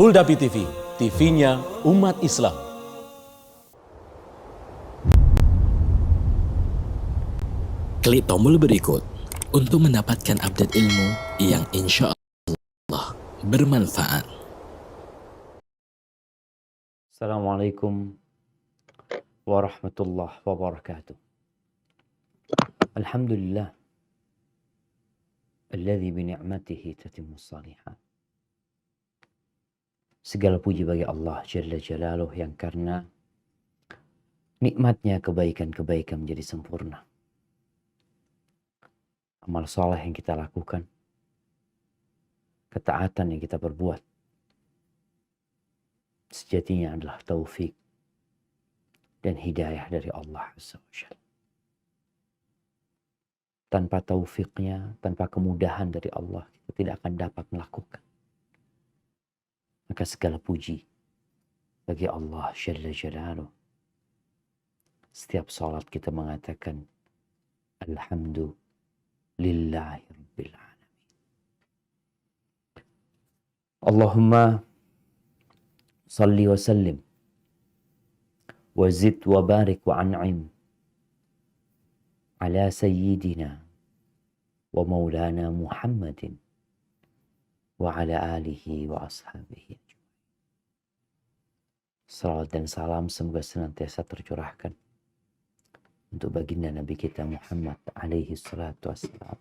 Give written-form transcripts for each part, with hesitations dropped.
Fuldapi TV, TV-nya umat Islam. Klik tombol berikut untuk mendapatkan update ilmu yang insya Allah bermanfaat. Assalamualaikum warahmatullahi wabarakatuh. Alhamdulillah alladzi bi ni'matihi tatimmus shalihat. Segala puji bagi Allah Jalla Jalaluh yang karena nikmatnya kebaikan-kebaikan menjadi sempurna. Amal soleh yang kita lakukan, ketaatan yang kita perbuat, sejatinya adalah taufik dan hidayah dari Allah Azza wa Jalla. Tanpa taufiknya, tanpa kemudahan dari Allah, kita tidak akan dapat melakukan. Maka segala puji bagi Allah Jalla Jalaluh. Setiap salat kita mengatakan Alhamdulillahi Rabbil Alamin. Allahumma salli wa sallim wa zid wa barik wa an'im ala sayyidina wa maulana Muhammadin wa ala alihi wa ashabihi. Salawat dan salam semoga senantiasa tercurahkan untuk baginda Nabi kita Muhammad alaihi salatu wassalam,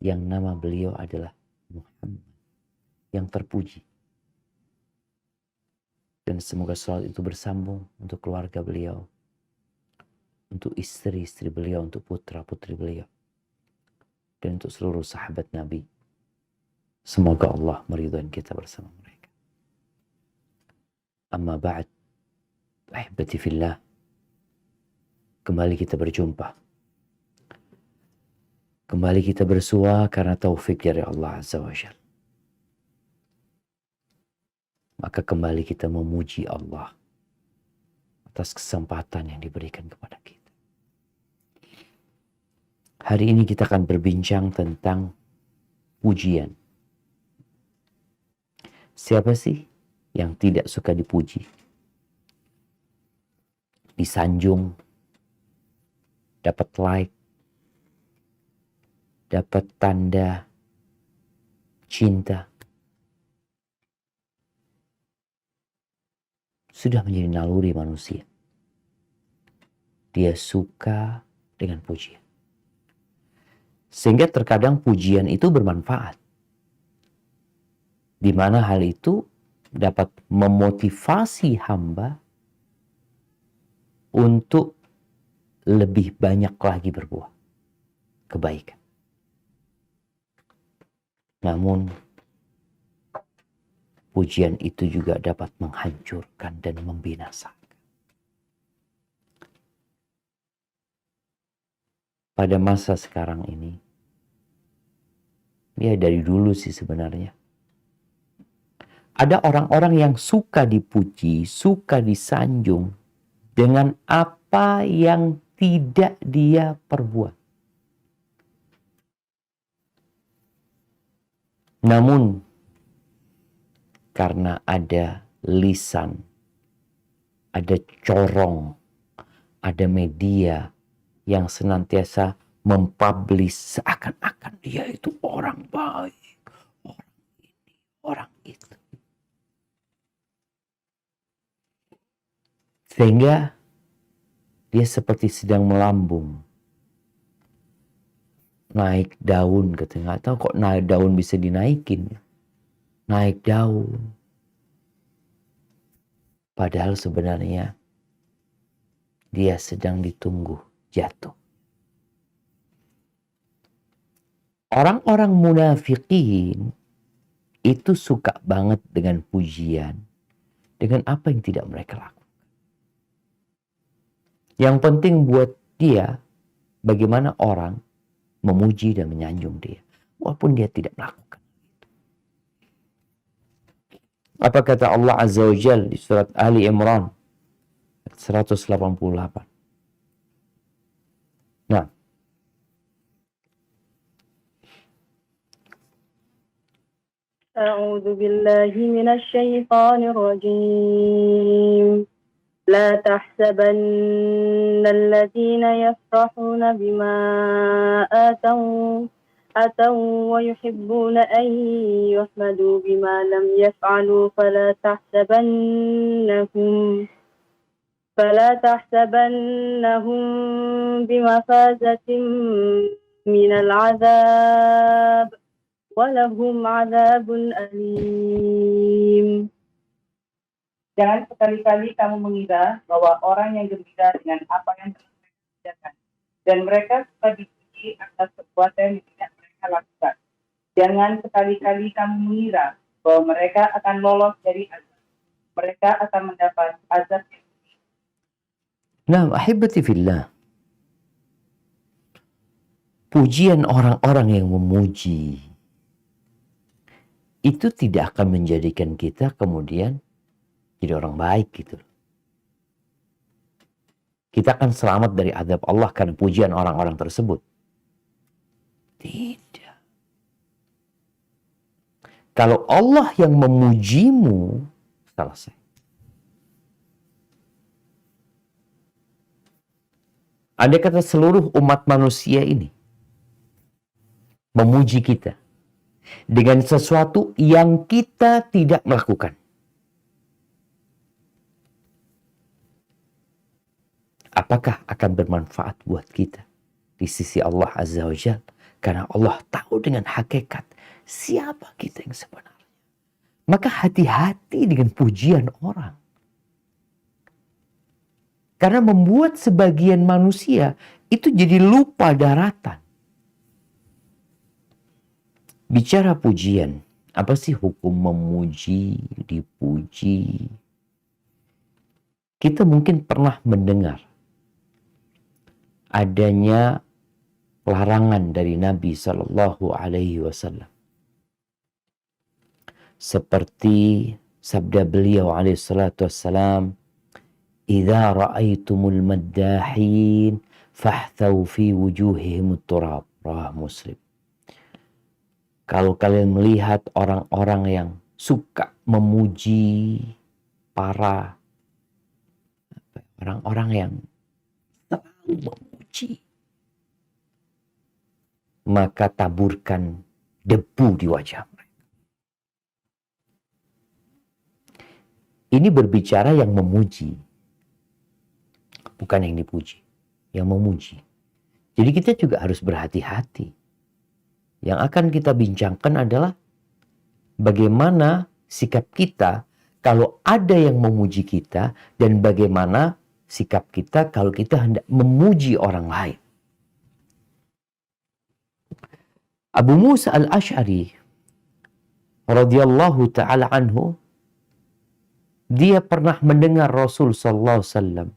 yang nama beliau adalah Muhammad, yang terpuji. Dan semoga salawat itu bersambung untuk keluarga beliau, untuk istri-istri beliau, untuk putra-putri beliau, dan untuk seluruh sahabat Nabi. Semoga Allah meridhai kita bersama mereka. Amma ba'd, ahibati fillah, kembali kita berjumpa. Kembali kita bersua karena taufik dari Allah Azza wa Jalla. Maka kembali kita memuji Allah atas kesempatan yang diberikan kepada kita. Hari ini kita akan berbincang tentang pujian. Siapa sih yang tidak suka dipuji, disanjung, dapat like, dapat tanda cinta? Sudah menjadi naluri manusia. Dia suka dengan pujian. Sehingga terkadang pujian itu bermanfaat. Di mana hal itu dapat memotivasi hamba untuk lebih banyak lagi berbuat kebaikan. Namun, pujian itu juga dapat menghancurkan dan membinasakan. Pada masa sekarang ini, ya dari dulu sih sebenarnya, ada orang-orang yang suka dipuji, suka disanjung dengan apa yang tidak dia perbuat. Namun, karena ada lisan, ada corong, ada media yang senantiasa mempublish seakan-akan dia itu orang baik, orang ini, orang itu. Sehingga dia seperti sedang melambung, naik daun, katanya. Nggak tahu kok naik daun bisa dinaikin. Naik daun. Padahal sebenarnya dia sedang ditunggu jatuh. Orang-orang munafikin itu suka banget dengan pujian, dengan apa yang tidak mereka lakukan. Yang penting buat dia bagaimana orang memuji dan menyanjung dia, walaupun dia tidak melakukan. Apa kata Allah Azza wa Jalla di surat Ali Imran 188? Nah, أعوذ بالله من الشيطان الرجيم لا تحسبن الذين يفرحون بما أتوا ويحبون أن يحمدوا بما لم يفعلوا فلا تحسبنهم بمفازة من العذاب ولهم عذاب أليم. Jangan sekali-kali kamu mengira bahwa orang yang gembira dengan apa yang telah mereka kerjakan, dan mereka suka dipuji atas perbuatan yang tidak mereka lakukan. Jangan sekali-kali kamu mengira bahwa mereka akan lolos dari azab. Mereka akan mendapat azab yang Nah, ahibati fillah. Pujian orang-orang yang memuji itu tidak akan menjadikan kita kemudian jadi orang baik gitu. Kita akan selamat dari azab Allah karena pujian orang-orang tersebut. Tidak. Kalau Allah yang memujimu, selesai. Andai kata seluruh umat manusia ini memuji kita dengan sesuatu yang kita tidak melakukan, apakah akan bermanfaat buat kita di sisi Allah Azza wa Jalla? Karena Allah tahu dengan hakikat siapa kita yang sebenarnya. Maka hati-hati dengan pujian orang. Karena membuat sebagian manusia itu jadi lupa daratan. Bicara pujian, apa sih hukum memuji, dipuji? Kita mungkin pernah mendengar adanya larangan dari Nabi Sallallahu Alaihi Wasallam. Seperti sabda beliau alaihi salatu wassalam, "Idza ra'aitumul maddahin fahthaw fi wujuhihim turab." Rawah Muslim. Kalau kalian melihat orang-orang yang suka memuji para orang-orang yang selalu memuji, maka taburkan debu di wajah mereka. Ini berbicara yang memuji, bukan yang dipuji, yang memuji. Jadi kita juga harus berhati-hati. Yang akan kita bincangkan adalah bagaimana sikap kita kalau ada yang memuji kita dan bagaimana sikap kita kalau kita hendak memuji orang lain. Abu Musa al-Ash'ari radhiyallahu ta'ala anhu, dia pernah mendengar Rasul sallallahu alaihi wasallam.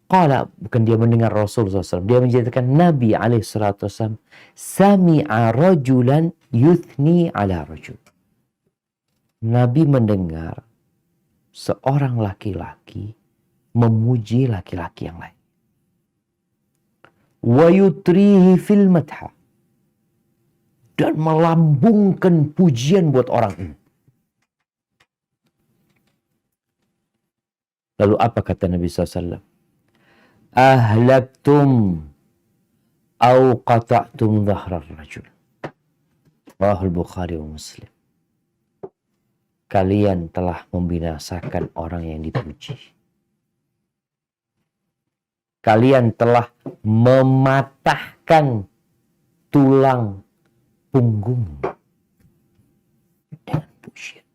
Bukan dia mendengar Rasul SAW. Dia menceritakan Nabi SAW sami'a rajulan yuthni ala rajul. Nabi mendengar seorang laki-laki memuji laki-laki yang lain. Wa yutrihi fil madha. Dan melambungkan pujian buat orang ini. Lalu apa kata Nabi SAW? Ahlaktum au qata'tum dhahrar rajul. Rahul Bukhari wa Muslim. Kalian telah membinasakan orang yang dipuji. Kalian telah mematahkan tulang punggung dengan pujian.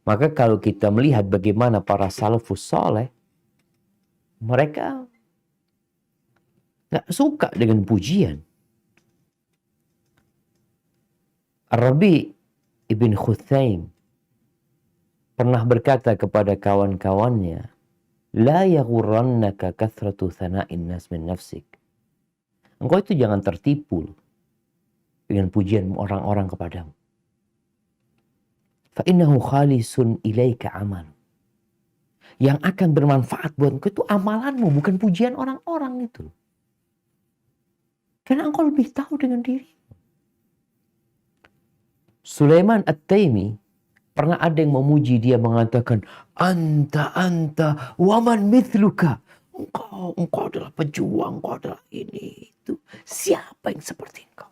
Maka kalau kita melihat bagaimana para salafus saleh, mereka gak suka dengan pujian. Rabi ibn Khuthaim pernah berkata kepada kawan-kawannya, "La yaghurrannaka kathratu thana'in nas min nafsik." Engkau itu jangan tertipu dengan pujian orang-orang kepadamu. Fa'innahu khalisun ilaika amal. Yang akan bermanfaat buat engkau itu amalanmu, bukan pujian orang-orang itu. Karena engkau lebih tahu dengan diri. Sulaiman At-Taimi pernah ada yang memuji dia mengatakan, anta, waman mithluka. Engkau adalah pejuang, engkau adalah ini, itu. Siapa yang seperti engkau?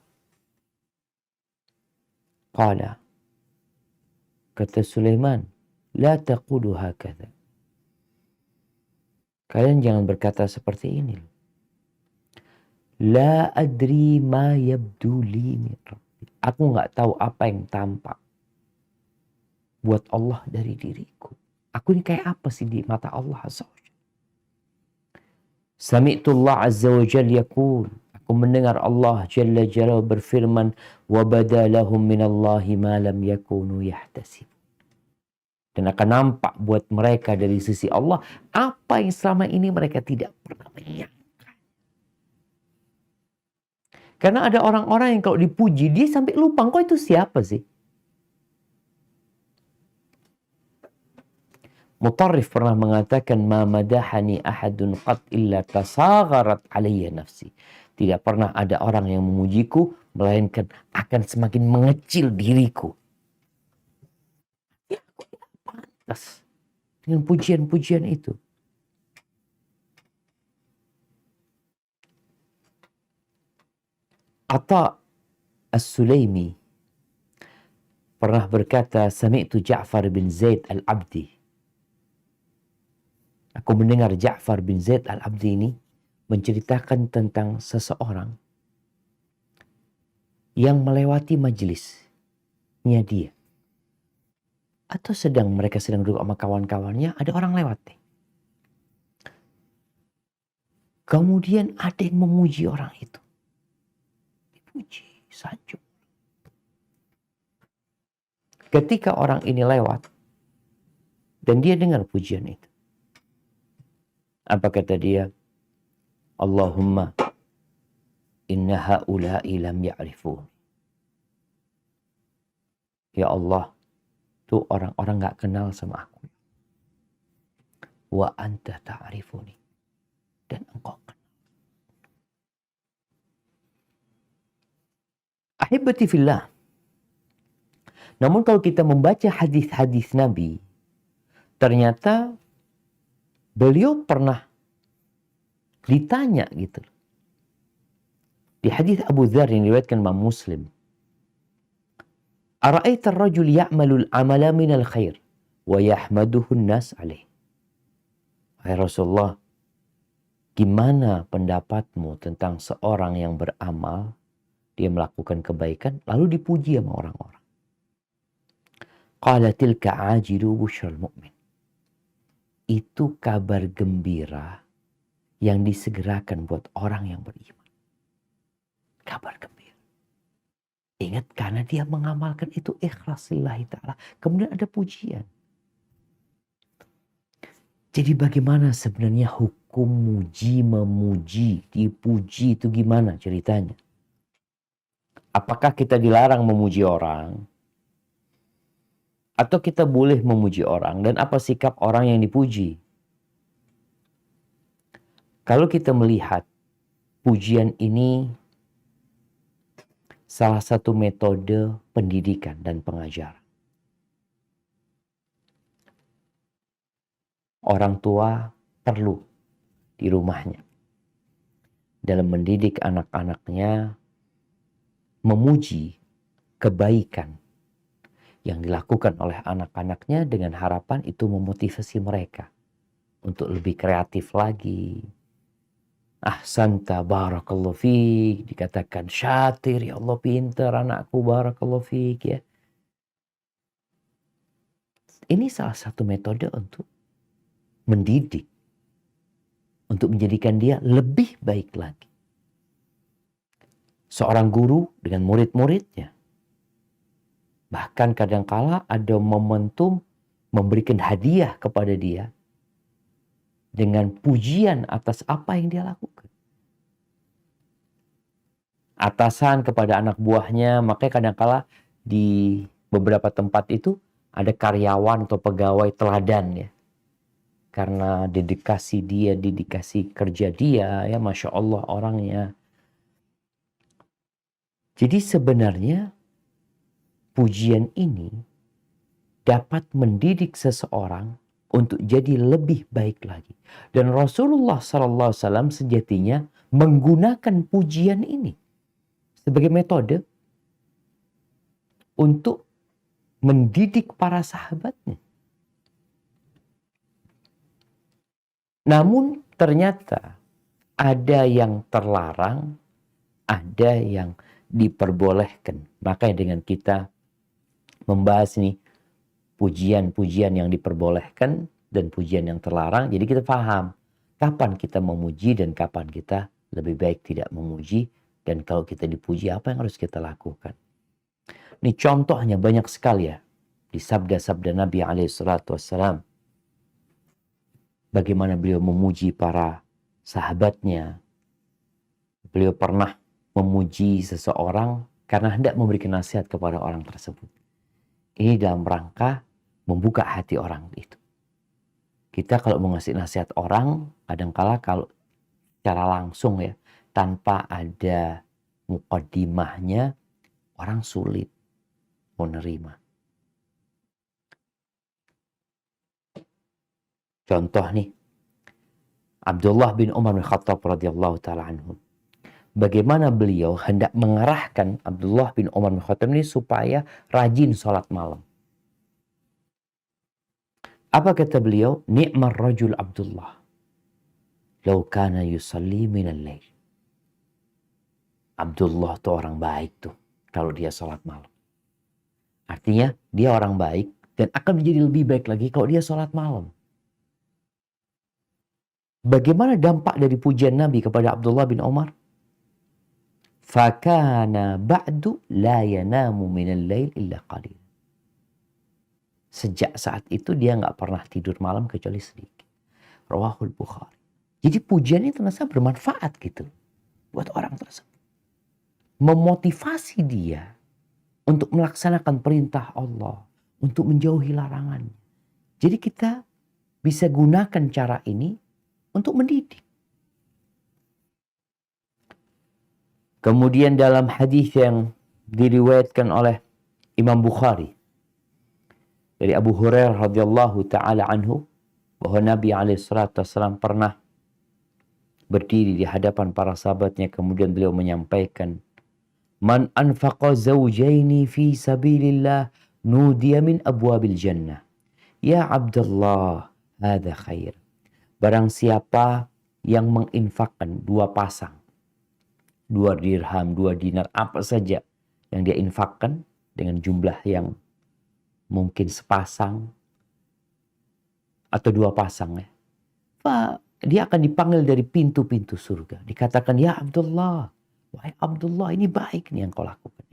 Qala, kata Sulaiman, la taqulu hakadha. Kalian jangan berkata seperti ini. La adri ma yabdu li min rabbi. Aku nggak tahu apa yang tampak buat Allah dari diriku. Aku ini kayak apa sih di mata Allah Azza wa Jalla? Sami'tullah Azza wa Jalla yaqul. Aku mendengar Allah Jalla Jalla berfirman, wa badalahum minallahi ma lam yakunu yahtasib. Dan akan nampak buat mereka dari sisi Allah apa yang selama ini mereka tidak pernah menyangka. Karena ada orang-orang yang kalau dipuji dia sampai lupa, kok itu siapa sih? Mutarrif pernah mengatakan, ma madahani ahadun qat illa tasagharat alayya nafsi. Tidak pernah ada orang yang memujiku melainkan akan semakin mengecil diriku. Ya, aku tidak pantas dengan pujian-pujian itu. Atha As-Sulaimi pernah berkata, sami'tu Ja'far bin Zaid al-Abdi. Aku mendengar Ja'far bin Zaid al-Abdi ini menceritakan tentang seseorang yang melewati majelisnya dia. Atau mereka sedang duduk sama kawan-kawannya, ada orang lewat nih. Kemudian ada yang memuji orang itu. Dipuji, sanjung. Ketika orang ini lewat dan dia dengar pujian itu, apa kata dia? Allahumma inna haula'i lam ya'rifun. Ya Allah, tuh orang-orang gak kenal sama aku. Wa anta ta'rifuni. Dan engkau kenal. Ahibati fillah. Namun kalau kita membaca hadis-hadis Nabi, ternyata beliau pernah ditanya gitu. Di hadis Abu Dzar yang diriwayatkan Imam Muslim. Ara'aita ar-rajul ya'malu al-amala min al-khair wa yahmaduhu an-nas alaih. Hai Rasulullah, gimana pendapatmu tentang seorang yang beramal, dia melakukan kebaikan lalu dipuji sama orang-orang? Qala tilka ajilu busyral mu'min. Itu kabar gembira yang disegerakan buat orang yang beriman. Kabar gembira. Ingat, karena dia mengamalkan itu ikhlas lillahi ta'ala. Kemudian ada pujian. Jadi bagaimana sebenarnya hukum muji, memuji, dipuji itu gimana ceritanya? Apakah kita dilarang memuji orang? Atau kita boleh memuji orang? Dan apa sikap orang yang dipuji? Kalau kita melihat pujian ini salah satu metode pendidikan dan pengajaran. Orang tua perlu di rumahnya dalam mendidik anak-anaknya memuji kebaikan yang dilakukan oleh anak-anaknya dengan harapan itu memotivasi mereka untuk lebih kreatif lagi. Ahsanta barakallahu fiik, dikatakan syatir, ya Allah pintar anakku barakallahu fiik ya. Ini salah satu metode untuk mendidik, untuk menjadikan dia lebih baik lagi. Seorang guru dengan murid-muridnya, bahkan kadangkala ada momentum memberikan hadiah kepada dia dengan pujian atas apa yang dia lakukan. Atasan kepada anak buahnya, makanya kadangkala di beberapa tempat itu ada karyawan atau pegawai teladan ya. Karena dedikasi dia, dedikasi kerja dia, ya Masya Allah orangnya. Jadi sebenarnya pujian ini dapat mendidik seseorang untuk jadi lebih baik lagi. Dan Rasulullah SAW sejatinya menggunakan pujian ini sebagai metode untuk mendidik para sahabatnya. Namun ternyata ada yang terlarang, ada yang diperbolehkan. Makanya dengan kita membahas nih pujian-pujian yang diperbolehkan dan pujian yang terlarang, jadi kita paham kapan kita memuji dan kapan kita lebih baik tidak memuji, dan kalau kita dipuji apa yang harus kita lakukan. Ini contohnya banyak sekali ya di sabda-sabda Nabi SAW. Bagaimana beliau memuji para sahabatnya. Beliau pernah memuji seseorang karena hendak memberikan nasihat kepada orang tersebut. Ini dalam rangka membuka hati orang itu. Kita kalau mau ngasih nasihat orang, kadangkala kalau secara langsung ya, tanpa ada muqaddimahnya, orang sulit menerima. Contoh nih, Abdullah bin Umar bin Khattab radhiyallahu taala anhu. Bagaimana beliau hendak mengarahkan Abdullah bin Umar bin Khattab ini supaya rajin sholat malam. Apa kata beliau? Ni'mar rajul Abdullah. Lau kana yusalli minal lail. Abdullah tuh orang baik tuh kalau dia sholat malam. Artinya dia orang baik dan akan menjadi lebih baik lagi kalau dia sholat malam. Bagaimana dampak dari pujian Nabi kepada Abdullah bin Umar? Fakana ba'du la yanamu minal lail illa qalil. Sejak saat itu dia nggak pernah tidur malam kecuali sedikit. Rawahul Bukhari. Jadi pujian itu ternyata bermanfaat gitu buat orang tersebut. Memotivasi dia untuk melaksanakan perintah Allah, untuk menjauhi larangannya. Jadi kita bisa gunakan cara ini untuk mendidik. Kemudian dalam hadis yang diriwayatkan oleh Imam Bukhari dari Abu Hurairah radhiyallahu taala anhu, bahwa Nabi SAW pernah berdiri di hadapan para sahabatnya, kemudian beliau menyampaikan, "Man anfaqa zawjaini fi sabilillah nudiya min abwabil jannah. Ya Abdullah, hadza khair." Barang siapa yang menginfakkan dua pasang, 2 dirham, 2 dinar, apa saja yang dia infakkan dengan jumlah yang mungkin sepasang atau 2 pasang ya, dia akan dipanggil dari pintu-pintu surga. Dikatakan, ya Abdullah, wahai Abdullah, ini baik nih yang kau lakukan.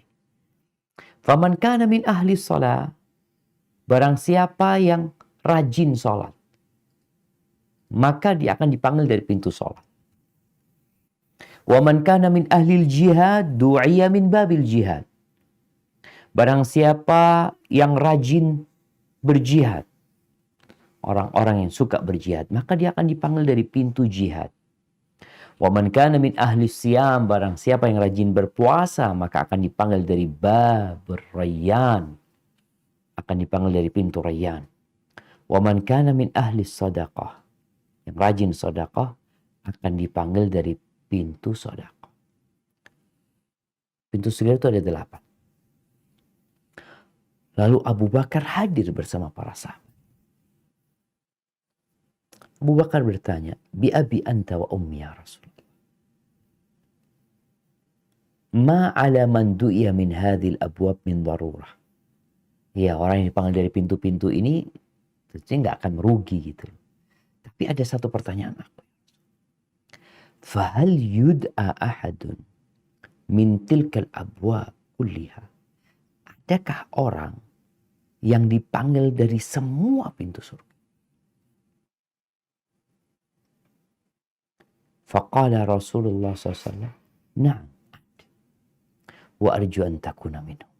Faman kana min ahli shalah, barang siapa yang rajin sholat, maka dia akan dipanggil dari pintu sholat. Wa man kana min ahlil jihad du'iya min babil jihad. Barang siapa yang rajin berjihad, orang-orang yang suka berjihad, maka dia akan dipanggil dari pintu jihad. Wa man kana min ahli siyam, barang siapa yang rajin berpuasa, maka akan dipanggil dari babur rayyan, akan dipanggil dari pintu rayyan. Wa man kana min ahli sadaqah, yang rajin sedekah akan dipanggil dari pintu sedekah. Pintu surga itu ada 8. Lalu Abu Bakar hadir bersama para sahabat. Abu Bakar bertanya, bi abi anta wa ummi ya Rasulullah. Ma ala man du'iya min hadhil abwab min darurah. Ya, orang yang dipanggil dari pintu-pintu ini tentunya nggak akan merugi gitu. Tapi ada satu pertanyaan aku. Fahal yud'a ahadun min tilkal abwab kulliha. Adakah orang yang dipanggil dari semua pintu surga? Faqala Rasulullah SAW, na'am, wa arju an takuna minhum.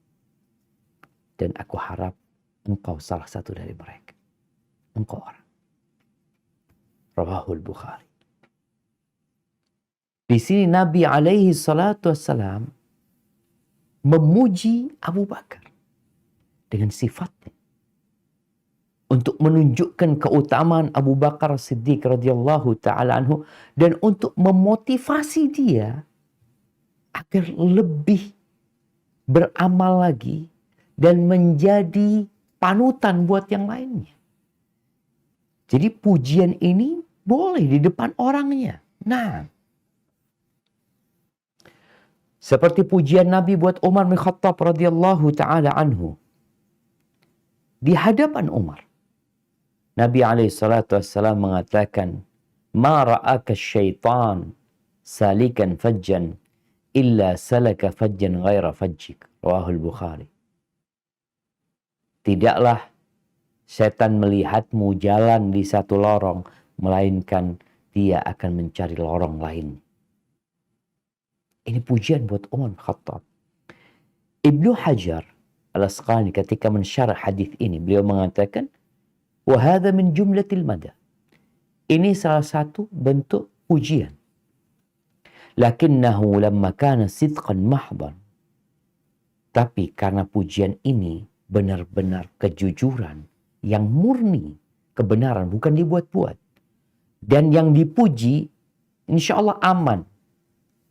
Dan aku harap engkau salah satu dari mereka. Engkau orang. Rawahul Bukhari. Di sini Nabi alaihi salatu wassalam memuji Abu Bakar. dengan sifatnya. Untuk menunjukkan keutamaan Abu Bakar Siddiq radhiyallahu ta'ala anhu. Dan untuk memotivasi dia agar lebih beramal lagi dan menjadi panutan buat yang lainnya. Jadi pujian ini boleh di depan orangnya. Nah, seperti pujian Nabi buat Umar bin Khattab radhiyallahu ta'ala anhu. Di hadapan Umar, Nabi SAW mengatakan, "Ma ra'aka syaitan salikan fajjan illa salaka fajjan ghaira fajjik." Rawahul Bukhari. Tidaklah setan melihatmu jalan di satu lorong, melainkan dia akan mencari lorong lain. Ini pujian buat Umar bin Khattab. Ibnu Hajar Al-Asqalani ketika mensyarah hadis ini, beliau mengatakan, "Wahada min jumlatil madah." Ini salah satu bentuk pujian. Lakinnahu lamma kana sidqan mahdhan. Tapi karena pujian ini benar-benar kejujuran yang murni, kebenaran, bukan dibuat-buat. Dan yang dipuji insya Allah aman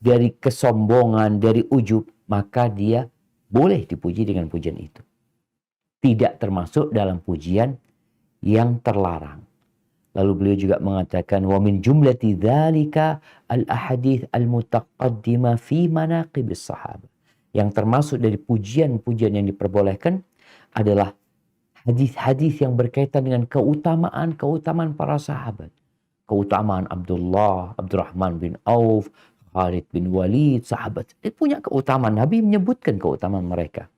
dari kesombongan, dari ujub, maka dia boleh dipuji dengan pujian itu. Tidak termasuk dalam pujian yang terlarang. Lalu beliau juga mengatakan, wa min jumlati dzalika al-ahadits al-mutaqaddimah fi manaqibis sahabah. Yang termasuk dari pujian-pujian yang diperbolehkan adalah hadis-hadis yang berkaitan dengan keutamaan para sahabat. Keutamaan Abdurrahman bin Auf, Khalid bin Walid, sahabat. Dia punya keutamaan. Nabi menyebutkan keutamaan mereka.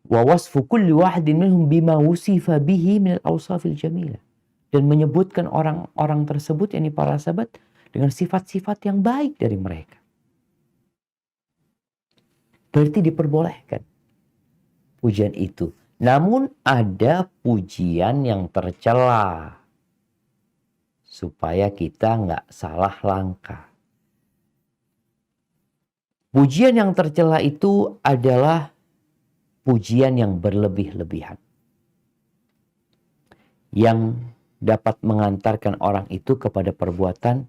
Wa wasfu kulli wahidin minhum bima wusifa bihi min al-awsafil jamilah. Dan menyebutkan orang-orang tersebut, yakni para sahabat, dengan sifat-sifat yang baik dari mereka. Berarti diperbolehkan pujian itu. Namun ada pujian yang tercela. Supaya kita nggak salah langkah. Pujian yang tercela itu adalah pujian yang berlebih-lebihan. Yang dapat mengantarkan orang itu kepada perbuatan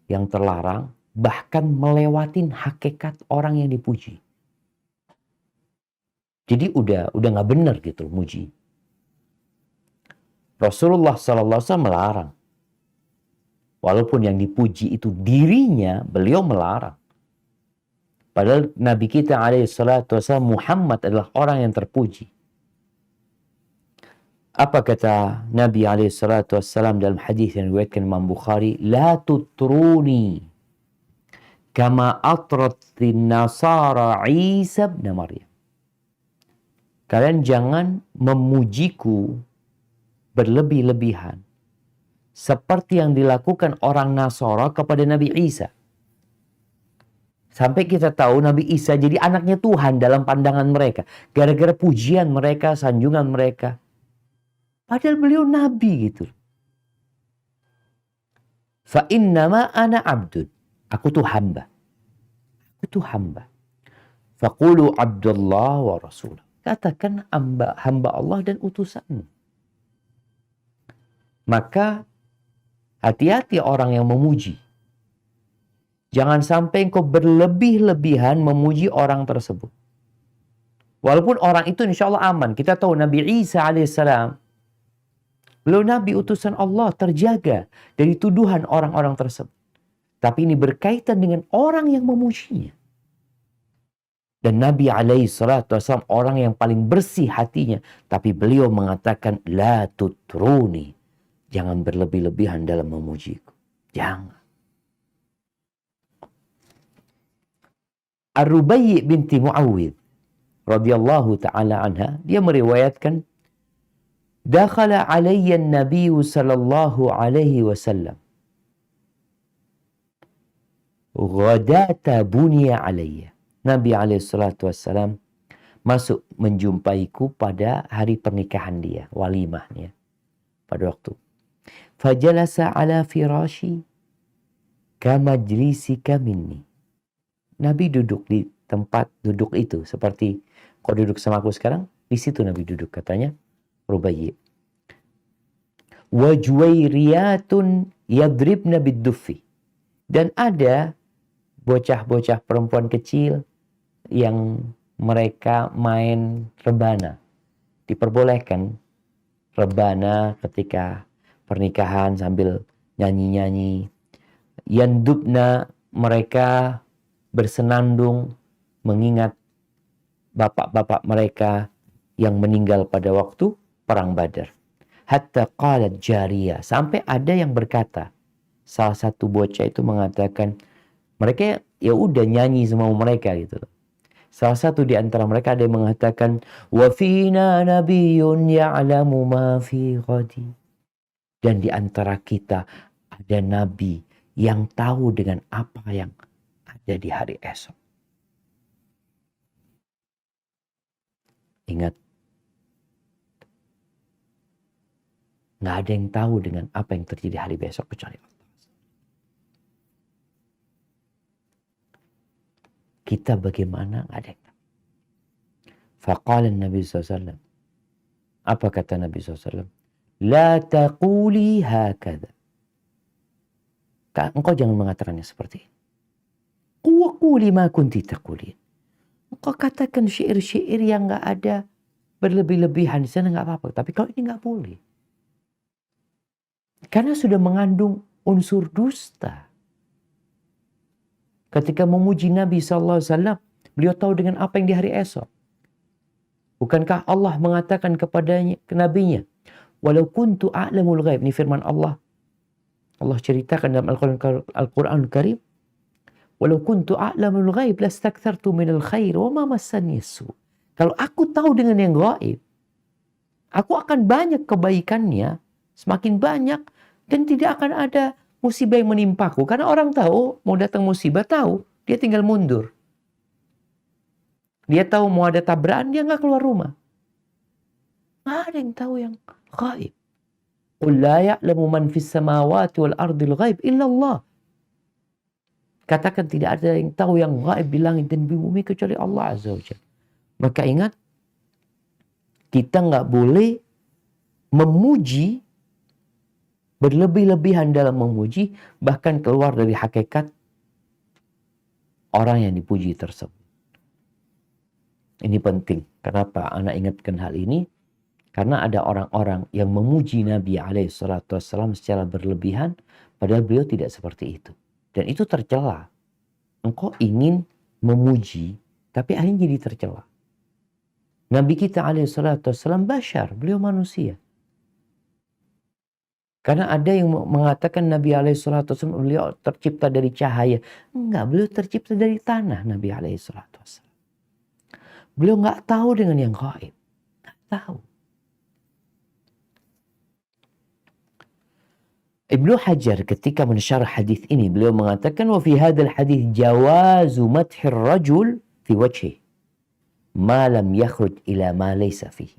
yang terlarang. Bahkan melewatin hakikat orang yang dipuji. Jadi udah nggak benar gitu muji. Rasulullah SAW melarang. Walaupun yang dipuji itu dirinya, beliau melarang. Padahal Nabi kita SAW Muhammad adalah orang yang terpuji. Apa kata Nabi SAW dalam hadis yang diriwayatkan Imam Bukhari? La tutruni kama atratin nasara Isa bin Maryam. Kalian jangan memujiku berlebih-lebihan seperti yang dilakukan orang Nasara kepada Nabi Isa. Sampai kita tahu Nabi Isa jadi anaknya Tuhan dalam pandangan mereka. Gara-gara pujian mereka, sanjungan mereka. Padahal beliau Nabi gitu. Fa innama ana abdun. Aku tuh hamba. Aku tuh hamba. Faqulu Abdullah wa Rasul. Katakan hamba Allah dan utusannya. Maka hati-hati orang yang memuji. Jangan sampai engkau berlebih-lebihan memuji orang tersebut. Walaupun orang itu insya Allah aman. Kita tahu Nabi Isa alaihissalam. Beliau Nabi utusan Allah terjaga dari tuduhan orang-orang tersebut. Tapi ini berkaitan dengan orang yang memujinya. Dan Nabi SAW orang yang paling bersih hatinya. Tapi beliau mengatakan, la tutruni. Jangan berlebih-lebihan dalam memujiku. Jangan. Ar-Rubayyi binti Muawwidh radhiyallahu ta'ala anha, dia meriwayatkan, dakhala alayya an-nabiy sallallahu alaihi wasallam. Ghadata bunya alayya. Nabi SAW masuk menjumpaiku pada hari pernikahan dia, walimahnya. Pada waktu. Fajalasa ala firashi kamajlisika minni. Nabi duduk di tempat duduk itu. Seperti kau duduk sama aku sekarang, Di situ Nabi duduk, katanya Rubayyi. Wa juwairiyatun yadribna bid-duffi. Dan ada bocah-bocah perempuan kecil yang mereka main rebana. Diperbolehkan rebana ketika pernikahan sambil nyanyi-nyanyi. Yandubna, mereka bersenandung mengingat bapak-bapak mereka yang meninggal pada waktu perang Badar. Hatta qalat jariyah, sampai ada yang berkata, salah satu bocah itu mengatakan, mereka ya udah nyanyi semua mereka gitu. Salah satu di antara mereka ada yang mengatakan, wa fina nabiyyun ya'lamu ma fi ghadi. Dan di antara kita ada nabi yang tahu dengan apa yang ada di hari esok. Ingat, nggak ada yang tahu dengan apa yang terjadi hari besok kecuali Allah. Kita bagaimana, nggak ada yang tahu. Faqala Nabi SAW. Apa kata Nabi SAW? La taquli hakadha. Engkau jangan mengatakannya seperti ini. Quli ma kunti taqulin. Engkau katakan syair-syair yang nggak ada berlebih-lebihan di sana, nggak apa-apa. Tapi kalau ini nggak boleh. Karena sudah mengandung unsur dusta. Ketika memuji Nabi SAW, beliau tahu dengan apa yang di hari esok. Bukankah Allah mengatakan kepadanya, ke nabinya, walau kuntu a'lamul ghaib. Ini firman Allah. Allah ceritakan dalam Al-Quran Karim. Walau kuntu a'lamul ghaib lastakthartu minal khair wa ma massani su. Kalau aku tahu dengan yang gaib, aku akan banyak kebaikannya, semakin banyak, dan tidak akan ada musibah yang menimpaku. Karena orang tahu, mau datang musibah, tahu, dia tinggal mundur. Dia tahu mau ada tabrakan, dia nggak keluar rumah. Nggak ada yang tahu yang gaib. Qul la ya'lamu man fis samawati wal ardil ghaib illa Allah. Katakan tidak ada yang tahu yang gaib di langit dan di bumi kecuali Allah Azza wa Jalla. Maka ingat, kita nggak boleh memuji berlebih-lebihan dalam memuji, bahkan keluar dari hakikat orang yang dipuji tersebut. Ini penting. Kenapa anak ingatkan hal ini? Karena ada orang-orang yang memuji Nabi SAW secara berlebihan, padahal beliau tidak seperti itu. Dan itu tercela. Engkau ingin memuji, tapi akhirnya jadi tercela. Nabi kita SAW bashar, beliau manusia. Karena ada yang mengatakan Nabi SAW beliau tercipta dari cahaya. Enggak, beliau tercipta dari tanah, Nabi SAW. Beliau nggak tahu dengan yang gaib. Nggak tahu. Ibnu Hajar ketika mensyarah hadis ini, beliau mengatakan, wa fi hadzal hadis jawazu madhir rajul fi wajhi ma lam yakhruj ila ma laysa fihi.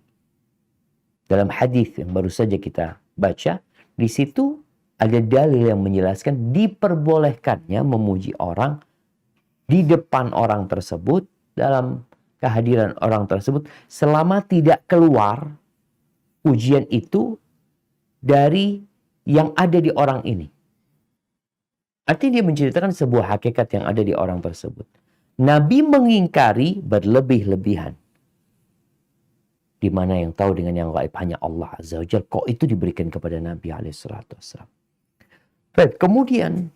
Dalam hadis yang baru saja kita baca, di situ ada dalil yang menjelaskan diperbolehkannya memuji orang di depan orang tersebut, dalam kehadiran orang tersebut, selama tidak keluar pujian itu dari yang ada di orang ini. Artinya dia menceritakan sebuah hakikat yang ada di orang tersebut. Nabi mengingkari berlebih-lebihan. Di mana yang tahu dengan yang gaib hanya Allah Azza wa Jalla. Kok itu diberikan kepada Nabi SAW. Baik, kemudian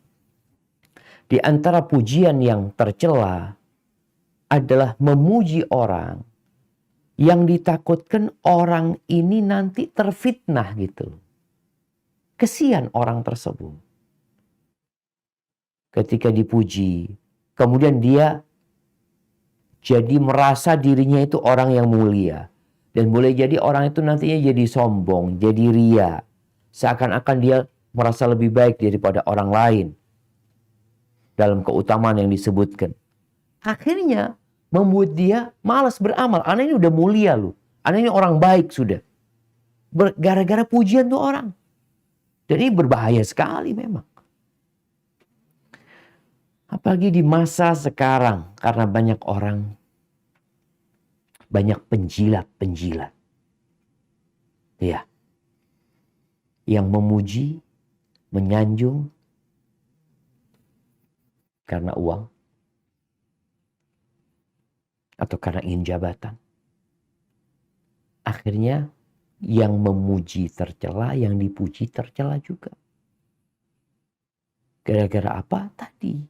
di antara pujian yang tercela adalah memuji orang yang ditakutkan orang ini nanti terfitnah gitu. Kesian orang tersebut. Ketika dipuji, kemudian dia jadi merasa dirinya itu orang yang mulia. Dan boleh jadi orang itu nantinya jadi sombong, jadi ria. Seakan-akan dia merasa lebih baik daripada orang lain. Dalam keutamaan yang disebutkan. Akhirnya membuat dia malas beramal. Anak ini udah mulia loh. Anak ini orang baik sudah. Gara-gara pujian tuh orang. Dan ini berbahaya sekali memang. Apalagi di masa sekarang. Karena banyak orang banyak penjilat-penjilat. Ya. Yang memuji, menyanjung karena uang atau karena ingin jabatan. Akhirnya yang memuji tercela, yang dipuji tercela juga. Gara-gara apa? Tadi.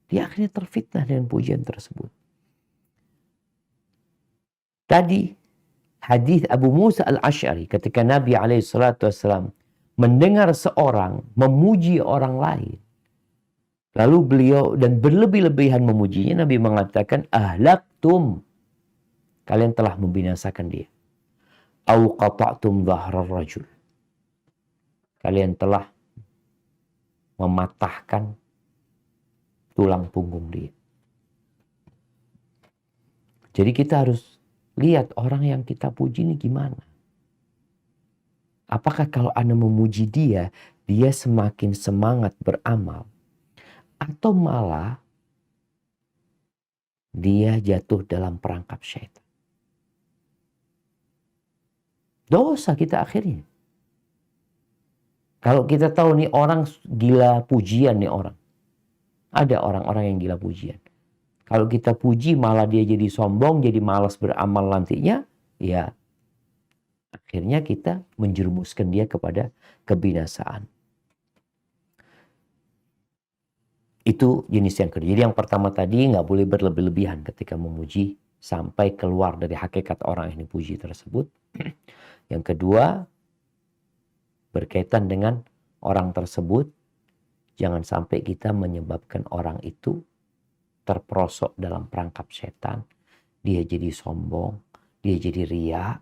Dia akhirnya terfitnah dengan pujian tersebut. Tadi hadis Abu Musa al-Asy'ari ketika Nabi SAW mendengar seorang memuji orang lain. Lalu beliau dan berlebih-lebihan memujinya, Nabi mengatakan, ahlaktum. Kalian telah membinasakan dia. Au qata'tum dhahrar rajul. Kalian telah mematahkan tulang punggung dia. Jadi kita harus lihat orang yang kita puji ini gimana. Apakah kalau Anda memuji dia, dia semakin semangat beramal? Atau malah dia jatuh dalam perangkap syaitan? Dosa kita akhirnya. Kalau kita tahu nih orang gila pujian nih orang. Ada orang-orang yang gila pujian. Kalau kita puji malah dia jadi sombong, jadi malas beramal nantinya, ya akhirnya kita menjerumuskan dia kepada kebinasaan. Itu jenis yang kedua. Jadi yang pertama tadi nggak boleh berlebih-lebihan ketika memuji sampai keluar dari hakikat orang yang dipuji tersebut. Yang kedua, berkaitan dengan orang tersebut, jangan sampai kita menyebabkan orang itu terperosok dalam perangkap setan. Dia jadi sombong, dia jadi riya,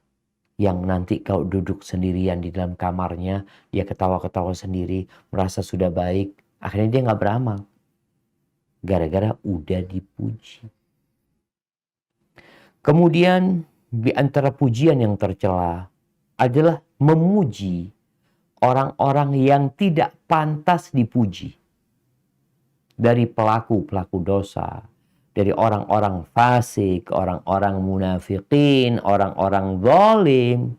yang nanti kalau duduk sendirian di dalam kamarnya, dia ketawa-ketawa sendiri, merasa sudah baik, akhirnya dia nggak beramal. Gara-gara udah dipuji. Kemudian di antara pujian yang tercela adalah memuji orang-orang yang tidak pantas dipuji. Dari pelaku-pelaku dosa, dari orang-orang fasik, orang-orang munafikin, orang-orang zalim,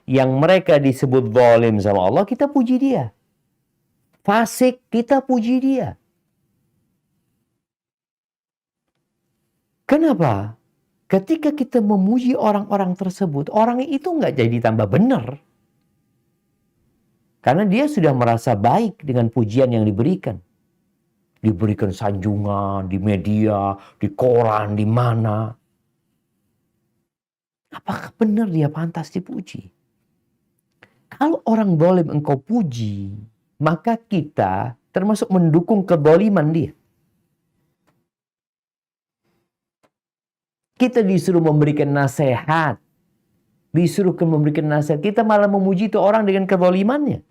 yang mereka disebut zalim sama Allah, kita puji dia. Fasik, kita puji dia. Kenapa? Ketika kita memuji orang-orang tersebut, orang itu nggak jadi tambah benar. Karena dia sudah merasa baik dengan pujian yang diberikan. Diberikan sanjungan di media, di koran, di mana. Apakah benar dia pantas dipuji? Kalau orang zalim engkau puji, maka kita termasuk mendukung kezaliman dia. Kita disuruh memberikan nasihat. Disuruhkan memberikan nasihat. Kita malah memuji itu orang dengan kezalimannya.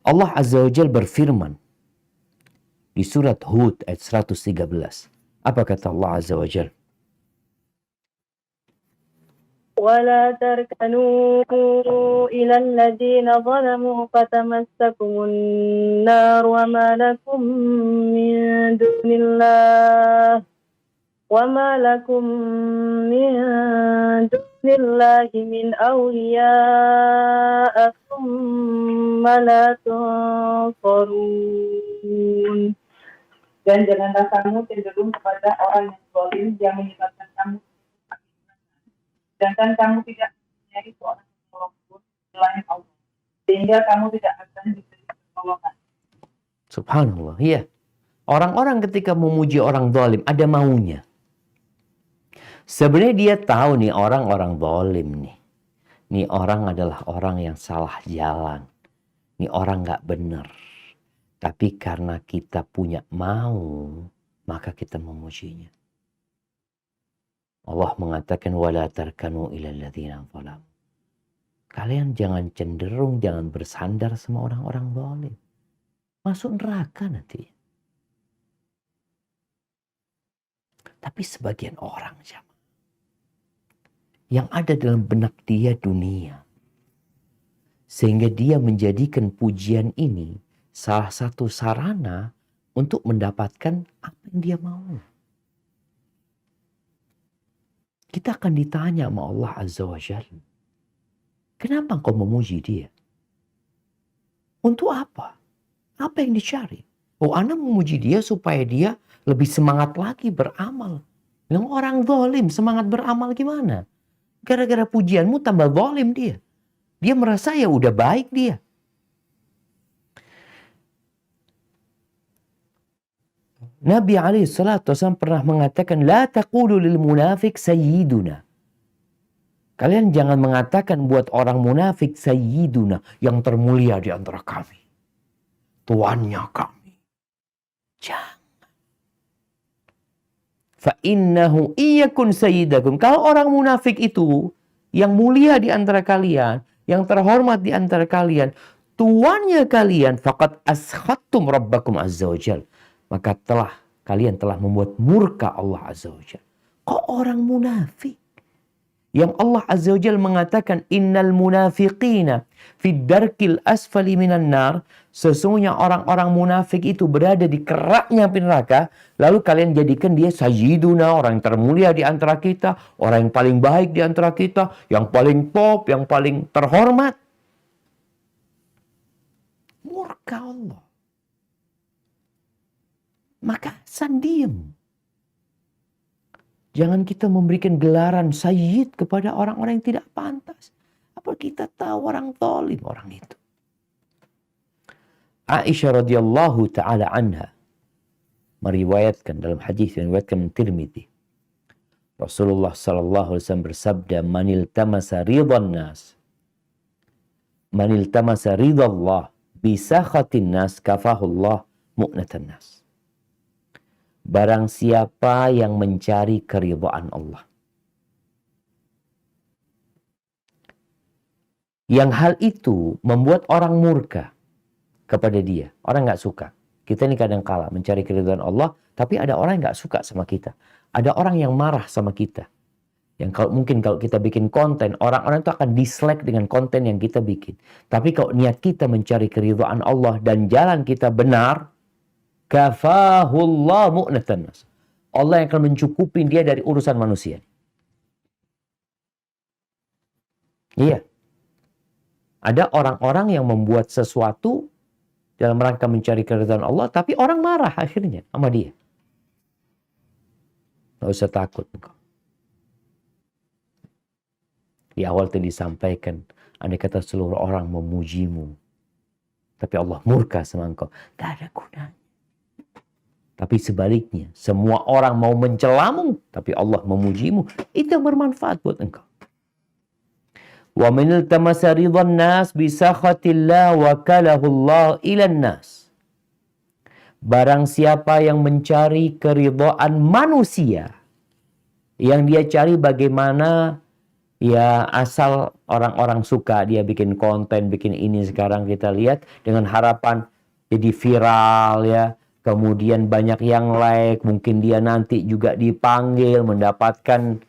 Allah Azza wa Jalla berfirman di surat Hud ayat 113. Apa kata Allah Azza wa Jalla? ولا تركنوا إلى الذين ظلموا فتمسكم النار وما لكم من دون الله من أولياء ثم لا تنصرون. Dan janganlah kamu cenderung kepada orang yang zalim yang menyebabkan kamu, sedangkan kamu tidak mempunyai seorang penolong pun selain Allah, sehingga kamu tidak akan diberi pertolongan. Subhanallah, iya. Orang-orang ketika memuji orang zalim ada maunya. Sebenarnya dia tahu nih orang-orang zalim nih. Nih orang adalah orang yang salah jalan. Nih orang gak benar. Tapi karena kita punya mau, maka kita memujinya. Allah mengatakan wala tarkanu ilal ladzina zalam. Kalian jangan cenderung, jangan bersandar sama orang-orang zalim. Masuk neraka nanti. Tapi sebagian orang yang ada dalam benak dia dunia. Sehingga dia menjadikan pujian ini salah satu sarana untuk mendapatkan apa yang dia mau. kita akan ditanya sama Allah Azza wa Jalla. Kenapa engkau memuji dia? Untuk apa? Apa yang dicari? Oh, Anda memuji dia supaya dia lebih semangat lagi beramal. Yang orang zalim semangat beramal gimana? Gara-gara pujianmu tambah zalim dia. Dia merasa ya udah baik dia. Nabi SAW pernah mengatakan, La taqulu lil munafik sayyiduna. Kalian jangan mengatakan buat orang munafik sayyiduna, yang termulia di antara kami. Tuannya kami. Jangan. Fa innahu iyakun sayyidakum. Kalau orang munafik itu yang mulia di antara kalian, yang terhormat di antara kalian, tuannya kalian, faqad askhattum rabbakum azza wajal. Maka kalian telah membuat murka Allah azza wajal. Kok orang munafik? Yang Allah azza wajal mengatakan, innal munafiqina fid darkil asfali minan nar. Sesungguhnya orang-orang munafik itu berada di keraknya api neraka. Lalu kalian jadikan dia sayyiduna, orang yang termulia di antara kita, orang yang paling baik di antara kita, yang paling top, yang paling terhormat. Murka Allah. Maka diem. Jangan kita memberikan gelaran sayyid kepada orang-orang yang tidak pantas. Apa kita tahu orang zalim orang itu. Aisyah radhiyallahu taala anha meriwayatkan dalam hadis yang diriwayatkan Tirmidzi. Rasulullah sallallahu alaihi wasallam bersabda, "Manil tamasa ridwan nas. Manil tamasa ridallah bi sakhatin nas kafahullah mu'natan nas." Barang siapa yang mencari keridhaan Allah, yang hal itu membuat orang murka kepada dia, orang nggak suka. Kita ini kadang kala mencari keridhaan Allah, tapi ada orang yang nggak suka sama kita. Ada orang yang marah sama kita. Yang mungkin kalau kita bikin konten, orang-orang itu akan dislike dengan konten yang kita bikin. Tapi kalau niat kita mencari keridhaan Allah dan jalan kita benar, kafahullah mu'natan nas. Allah yang akan mencukupi dia dari urusan manusia. Iya. Ada orang-orang yang membuat sesuatu dalam rangka mencari keridhaan Allah, tapi orang marah akhirnya sama dia. Nggak usah takut engkau. Di awal tadi disampaikan, andai kata seluruh orang memujimu, tapi Allah murka sama engkau, gak ada gunanya. Tapi sebaliknya, semua orang mau mencelamu, tapi Allah memujimu, itu yang bermanfaat buat engkau. Wa minil tamasa ridwan nas bi sakhatillah wa kalahullah ilan nas. Barang siapa yang mencari keridhaan manusia, yang dia cari bagaimana ya asal orang-orang suka, dia bikin konten, bikin ini sekarang kita lihat dengan harapan jadi viral ya. Kemudian banyak yang like, mungkin dia nanti juga dipanggil, mendapatkan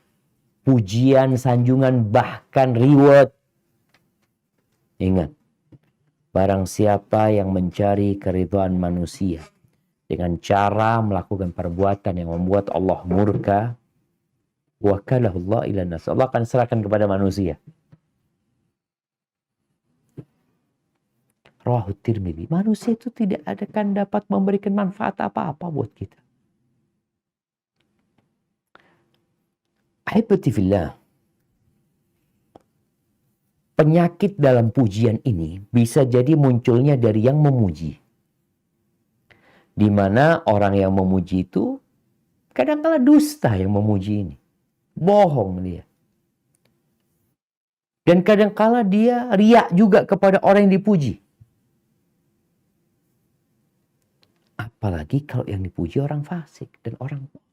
pujian, sanjungan, bahkan reward. Ingat, barang siapa yang mencari keridhaan manusia dengan cara melakukan perbuatan yang membuat Allah murka, wakalahullah ilan nas. Allah akan serahkan kepada manusia. Rawahu Tirmidzi. Manusia itu tidak akan dapat memberikan manfaat apa-apa buat kita. Ahibati fillah. Penyakit dalam pujian ini bisa jadi munculnya dari yang memuji. Di mana orang yang memuji itu kadang-kala dusta yang memuji ini. Bohong dia. Dan kadang-kala dia riak juga kepada orang yang dipuji. Apalagi kalau yang dipuji orang fasik dan orang bodoh.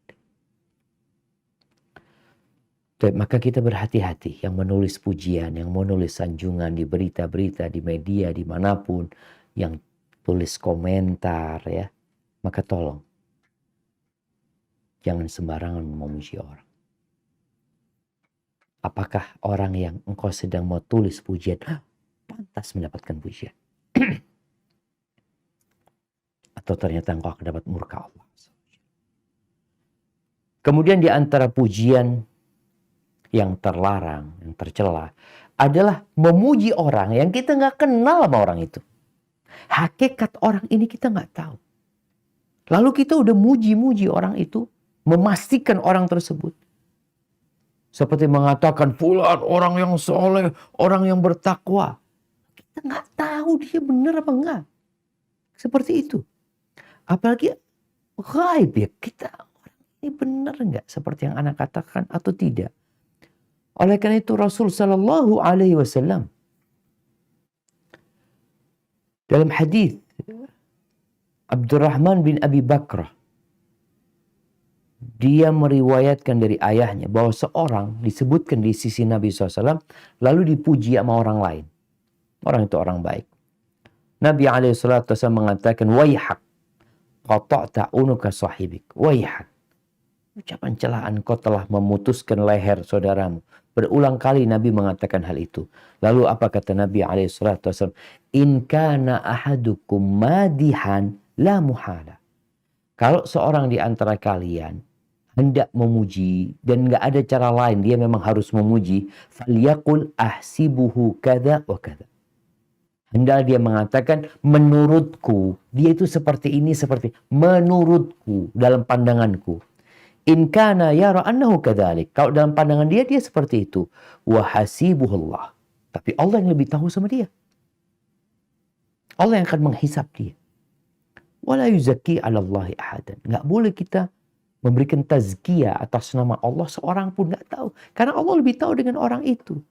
Maka kita berhati-hati yang menulis pujian, yang menulis sanjungan di berita-berita, di media, dimanapun, yang tulis komentar ya. Maka tolong, jangan sembarangan memuji orang. Apakah orang yang engkau sedang mau tulis pujian, pantas mendapatkan pujian? Atau ternyata engkau akan dapat murka Allah. Kemudian di antara pujian yang terlarang, yang tercela adalah memuji orang yang kita nggak kenal sama orang itu. Hakikat orang ini kita nggak tahu. Lalu kita udah muji-muji orang itu, memastikan orang tersebut. Seperti mengatakan, fulan orang yang soleh, orang yang bertakwa. Kita nggak tahu dia benar apa enggak. Seperti itu. Apalagi gaib ya, kita orang ini benar enggak seperti yang anak katakan atau tidak. Oleh karena itu Rasul Sallallahu Alaihi Wasallam dalam hadis Abdurrahman bin Abi Bakrah, dia meriwayatkan dari ayahnya bahwa seorang disebutkan di sisi Nabi SAW lalu dipuji sama orang lain. Orang itu orang baik. Nabi SAW mengatakan, "Waihak, qata'ta unuka sahibik." Waihak. Ucapan celaan, kau telah memutuskan leher saudaramu. Berulang kali Nabi mengatakan hal itu. Lalu apa kata Nabi SAW? In kana ahadukum madihan la muhala. Kalau seorang di antara kalian hendak memuji dan nggak ada cara lain, dia memang harus memuji. Falyaqul ahsibuhu kada wa kada. Hendak dia mengatakan, menurutku dia itu seperti ini, seperti menurutku, dalam pandanganku. In kana yara annahu kadzalik. Kalau dalam pandangan dia seperti itu. Wa hasibuhullah. Tapi Allah yang lebih tahu sama dia. Allah yang akan menghisap dia. Wala yuzakki 'ala Allahi ahadan. Enggak boleh kita memberikan tazkiyah atas nama Allah, seorang pun enggak tahu. Karena Allah lebih tahu dengan orang itu.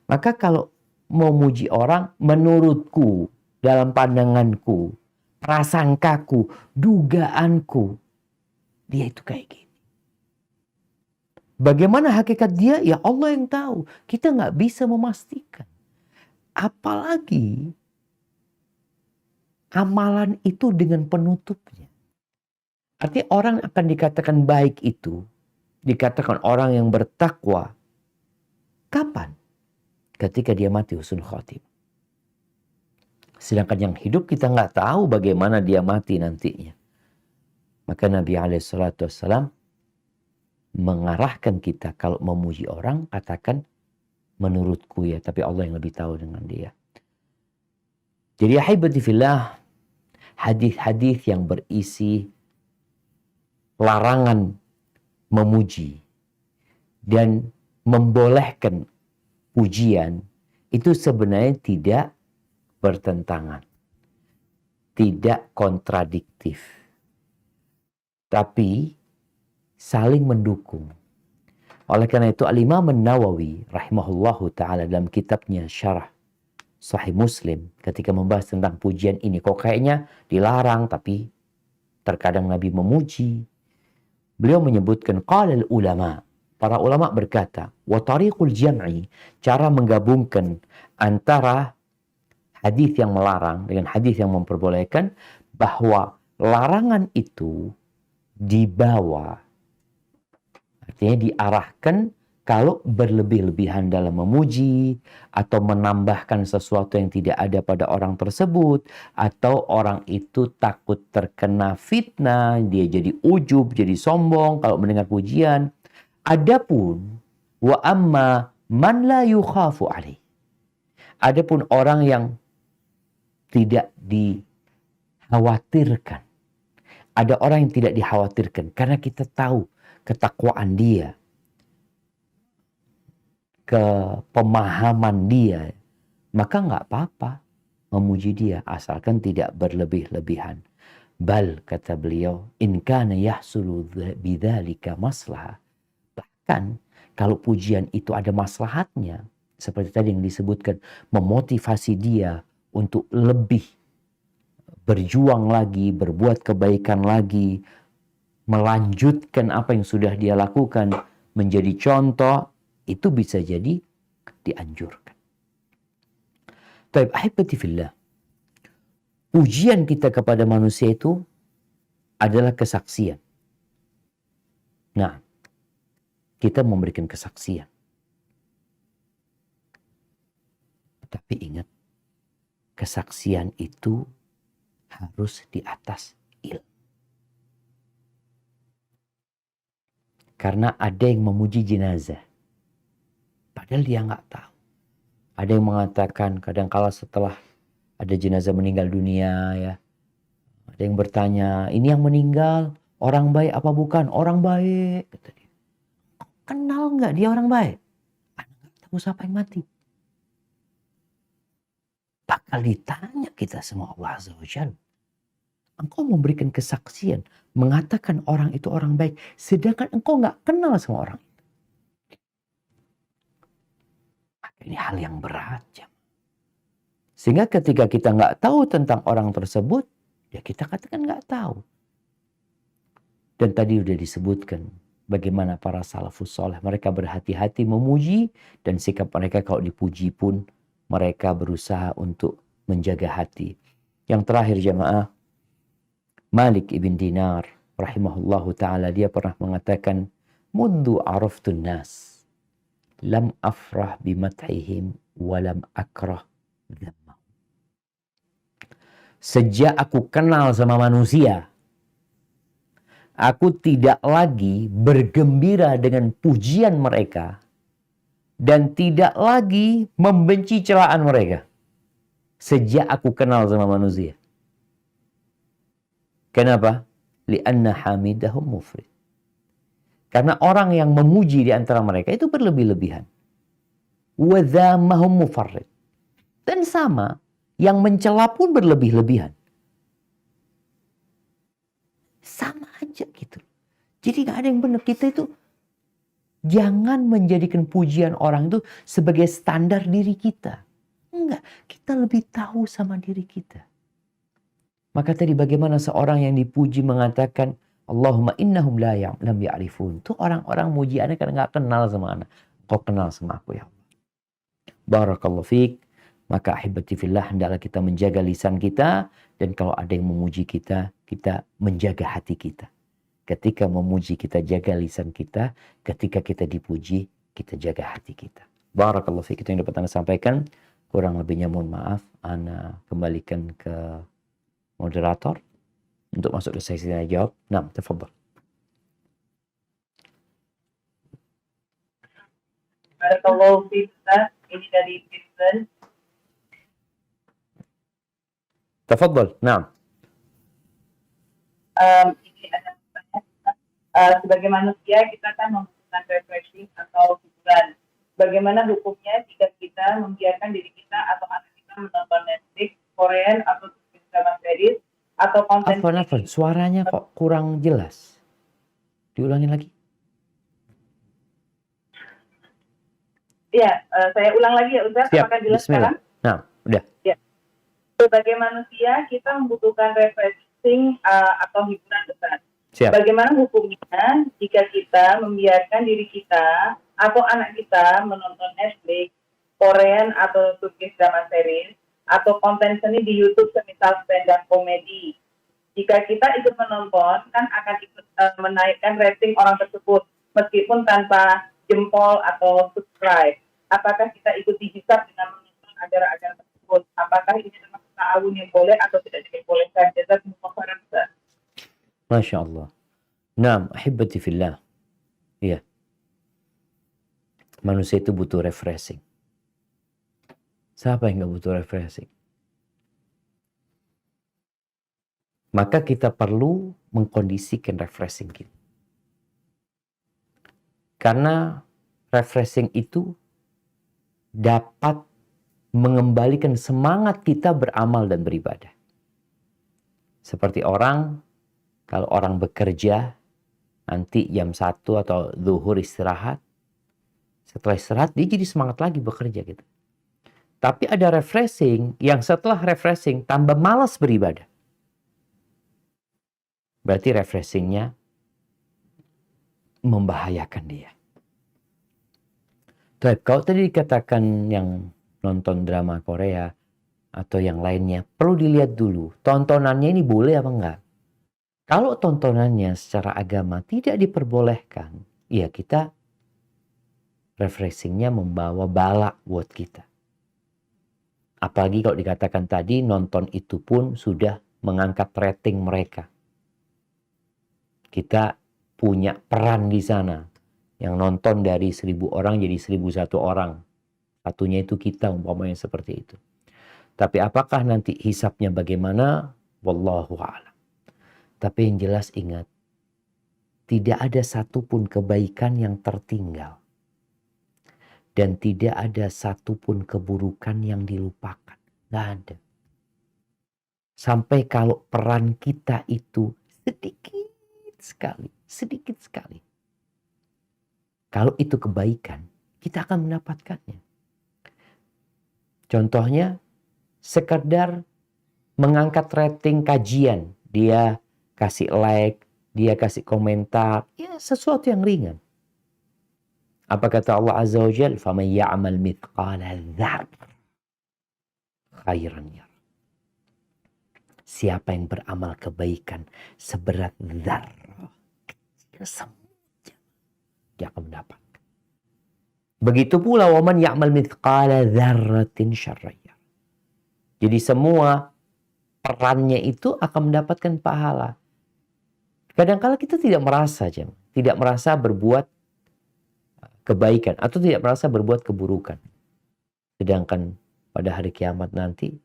Maka kalau mau muji orang, menurutku, dalam pandanganku, prasangkaku, dugaanku, dia itu kayak gini. Bagaimana hakikat dia? Ya Allah yang tahu. Kita nggak bisa memastikan. Apalagi amalan itu dengan penutupnya. Artinya orang akan dikatakan baik itu, dikatakan orang yang bertakwa. Kapan? Ketika dia mati husnul khatimah. Sedangkan yang hidup kita nggak tahu bagaimana dia mati nantinya. Maka Nabi SAW mengarahkan kita kalau memuji orang, katakan menurutku ya, tapi Allah yang lebih tahu dengan dia. Jadi ahibati fillah, hadis-hadis yang berisi larangan memuji dan membolehkan pujian itu sebenarnya tidak bertentangan, tidak kontradiktif, tapi saling mendukung. Oleh karena itu Al-Imam An-Nawawi rahimahullahu ta'ala dalam kitabnya Syarah Sahih Muslim ketika membahas tentang pujian ini, kok kayaknya dilarang tapi terkadang Nabi memuji. Beliau menyebutkan qala al-ulama, para ulama berkata, wa tariqul jam'i, cara menggabungkan antara hadis yang melarang dengan hadis yang memperbolehkan, bahwa larangan itu dibawa, artinya diarahkan kalau berlebih-lebihan dalam memuji atau menambahkan sesuatu yang tidak ada pada orang tersebut, atau orang itu takut terkena fitnah, dia jadi ujub, jadi sombong kalau mendengar pujian. Adapun wa amma man la yukhafu alaih. Adapun orang yang tidak dikhawatirkan. Ada orang yang tidak dikhawatirkan karena kita tahu ketakwaan dia, kepemahaman dia, maka nggak apa-apa memuji dia asalkan tidak berlebih-lebihan. Bal, kata beliau, in kana yahsulu bidzalika maslahah. Bahkan kalau pujian itu ada maslahatnya, seperti tadi yang disebutkan, memotivasi dia untuk lebih berjuang lagi, berbuat kebaikan lagi, melanjutkan apa yang sudah dia lakukan, menjadi contoh, itu bisa jadi dianjurkan. Taib ahibati fillah. Pujian kita kepada manusia itu adalah kesaksian. Nah, kita memberikan kesaksian. Tapi ingat, kesaksian itu harus di atas ilmu. Karena ada yang memuji jenazah. Padahal dia nggak tahu. Ada yang mengatakan kadang-kala setelah ada jenazah meninggal dunia ya. Ada yang bertanya, ini yang meninggal orang baik apa bukan? Orang baik. Kata dia. Kenal nggak dia orang baik? Anda nggak tahu siapa yang mati. Bakal ditanya kita sama Allah Azza wa Jalla. Engkau memberikan kesaksian, mengatakan orang itu orang baik, sedangkan engkau nggak kenal sama orang itu. Ini hal yang berat. Sehingga ketika kita nggak tahu tentang orang tersebut, ya kita katakan nggak tahu. Dan tadi sudah disebutkan bagaimana para salafus soleh, mereka berhati-hati memuji, dan sikap mereka kalau dipuji pun mereka berusaha untuk menjaga hati. Yang terakhir jamaah, Malik ibn Dinar rahimahullahu ta'ala, dia pernah mengatakan, Mundu araftun nas, lam afrah bimathihim, walam akrah dhammahum. Sejak aku kenal sama manusia, aku tidak lagi bergembira dengan pujian mereka, dan tidak lagi membenci celaan mereka. Sejak aku kenal sama manusia. Kenapa? Li'anna hamidahum mufrid. Karena orang yang memuji di antara mereka itu berlebih-lebihan. Wa dhammahum mufarrid. Dan sama, yang mencela pun berlebih-lebihan. Sama aja gitu. Jadi gak ada yang benar. Kita itu jangan menjadikan pujian orang itu sebagai standar diri kita. Enggak, kita lebih tahu sama diri kita. Maka tadi bagaimana seorang yang dipuji mengatakan, Allahumma innahum lam ya'rifun. Itu orang-orang muji anak karena gak kenal sama anak. Kau kenal sama aku ya Allah. Barakallahu fiik. Maka ahibati fillah, hendaklah kita menjaga lisan kita. Dan kalau ada yang memuji kita, kita menjaga hati kita. Ketika memuji kita jaga lisan kita. Ketika kita dipuji, kita jaga hati kita. Barakallahu fiik. Itu yang dapat Anda sampaikan. Kurang lebihnya mohon maaf. Ana kembalikan ke moderator untuk masuk ke sesi tanya jawab. Nah, tafadhal. Barakallahu fiik. Ini dari Vincent. Tafadhal. Nah. Ini ada pertanyaan. Sebagai manusia kita kan membutuhkan refreshing atau hiburan. Bagaimana hukumnya jika kita membiarkan diri kita atau anak kita menonton Netflix, Korean atau drama series atau konten? Afwan, suaranya kok kurang jelas. Diulangin lagi. Ya, saya ulang lagi ya Ustaz. Siap. Apakah jelas Bismillah. sekarang? Nah, udah. Ya. Sebagai manusia kita membutuhkan refreshing atau hiburan Ustaz. Siap. Bagaimana hukumnya jika kita membiarkan diri kita atau anak kita menonton Netflix, Korean atau Turkish drama series atau konten seni di YouTube semisal stand-up komedi. Jika kita ikut menonton, kan akan ikut menaikkan rating orang tersebut meskipun tanpa jempol atau subscribe. Apakah kita ikut dihisab dengan menonton acara-acara tersebut? Apakah ini termasuk ta'awun yang boleh atau tidak dibolehkan? Jazakumullah khairan. Masya Allah. Naam, ahibati fillah. Iya. Manusia itu butuh refreshing. Siapa yang gak butuh refreshing? Maka kita perlu mengkondisikan refreshing kita. Karena refreshing itu dapat mengembalikan semangat kita beramal dan beribadah. Seperti orang, kalau orang bekerja, nanti jam 1 atau zuhur istirahat. Setelah istirahat, dia jadi semangat lagi bekerja gitu. Tapi ada refreshing, yang setelah refreshing tambah malas beribadah. Berarti refreshingnya membahayakan dia. Tapi kalau tadi dikatakan yang nonton drama Korea atau yang lainnya, perlu dilihat dulu tontonannya ini boleh apa enggak. Kalau tontonannya secara agama tidak diperbolehkan, ya kita refreshingnya membawa bala buat kita. Apalagi kalau dikatakan tadi nonton itu pun sudah mengangkat rating mereka. Kita punya peran di sana. Yang nonton dari 1000 orang jadi 1001 orang. Satunya itu kita umpamanya seperti itu. Tapi apakah nanti hisabnya bagaimana? Wallahu a'lam. Tapi yang jelas ingat, tidak ada satupun kebaikan yang tertinggal. Dan tidak ada satupun keburukan yang dilupakan. Nggak ada. Sampai kalau peran kita itu sedikit sekali. Kalau itu kebaikan, kita akan mendapatkannya. Contohnya, sekedar mengangkat rating kajian. Dia kasih like, dia kasih komentar. Ya, sesuatu yang ringan. Apa kata Allah Azza wa Jalla? فَمَنْ يَعْمَلْ مِثْقَالَ ذَرَّةٍ خَيْرًا يَرَهُ. Siapa yang beramal kebaikan seberat zarrah, kecil saja, dia akan mendapat. Begitu pula waman ya'mal mithqala dzarratin syarran yarah. Jadi semua perannya itu akan mendapatkan pahala. Kadang-kala kita tidak merasa, tidak merasa berbuat kebaikan atau tidak merasa berbuat keburukan. Sedangkan pada hari kiamat nanti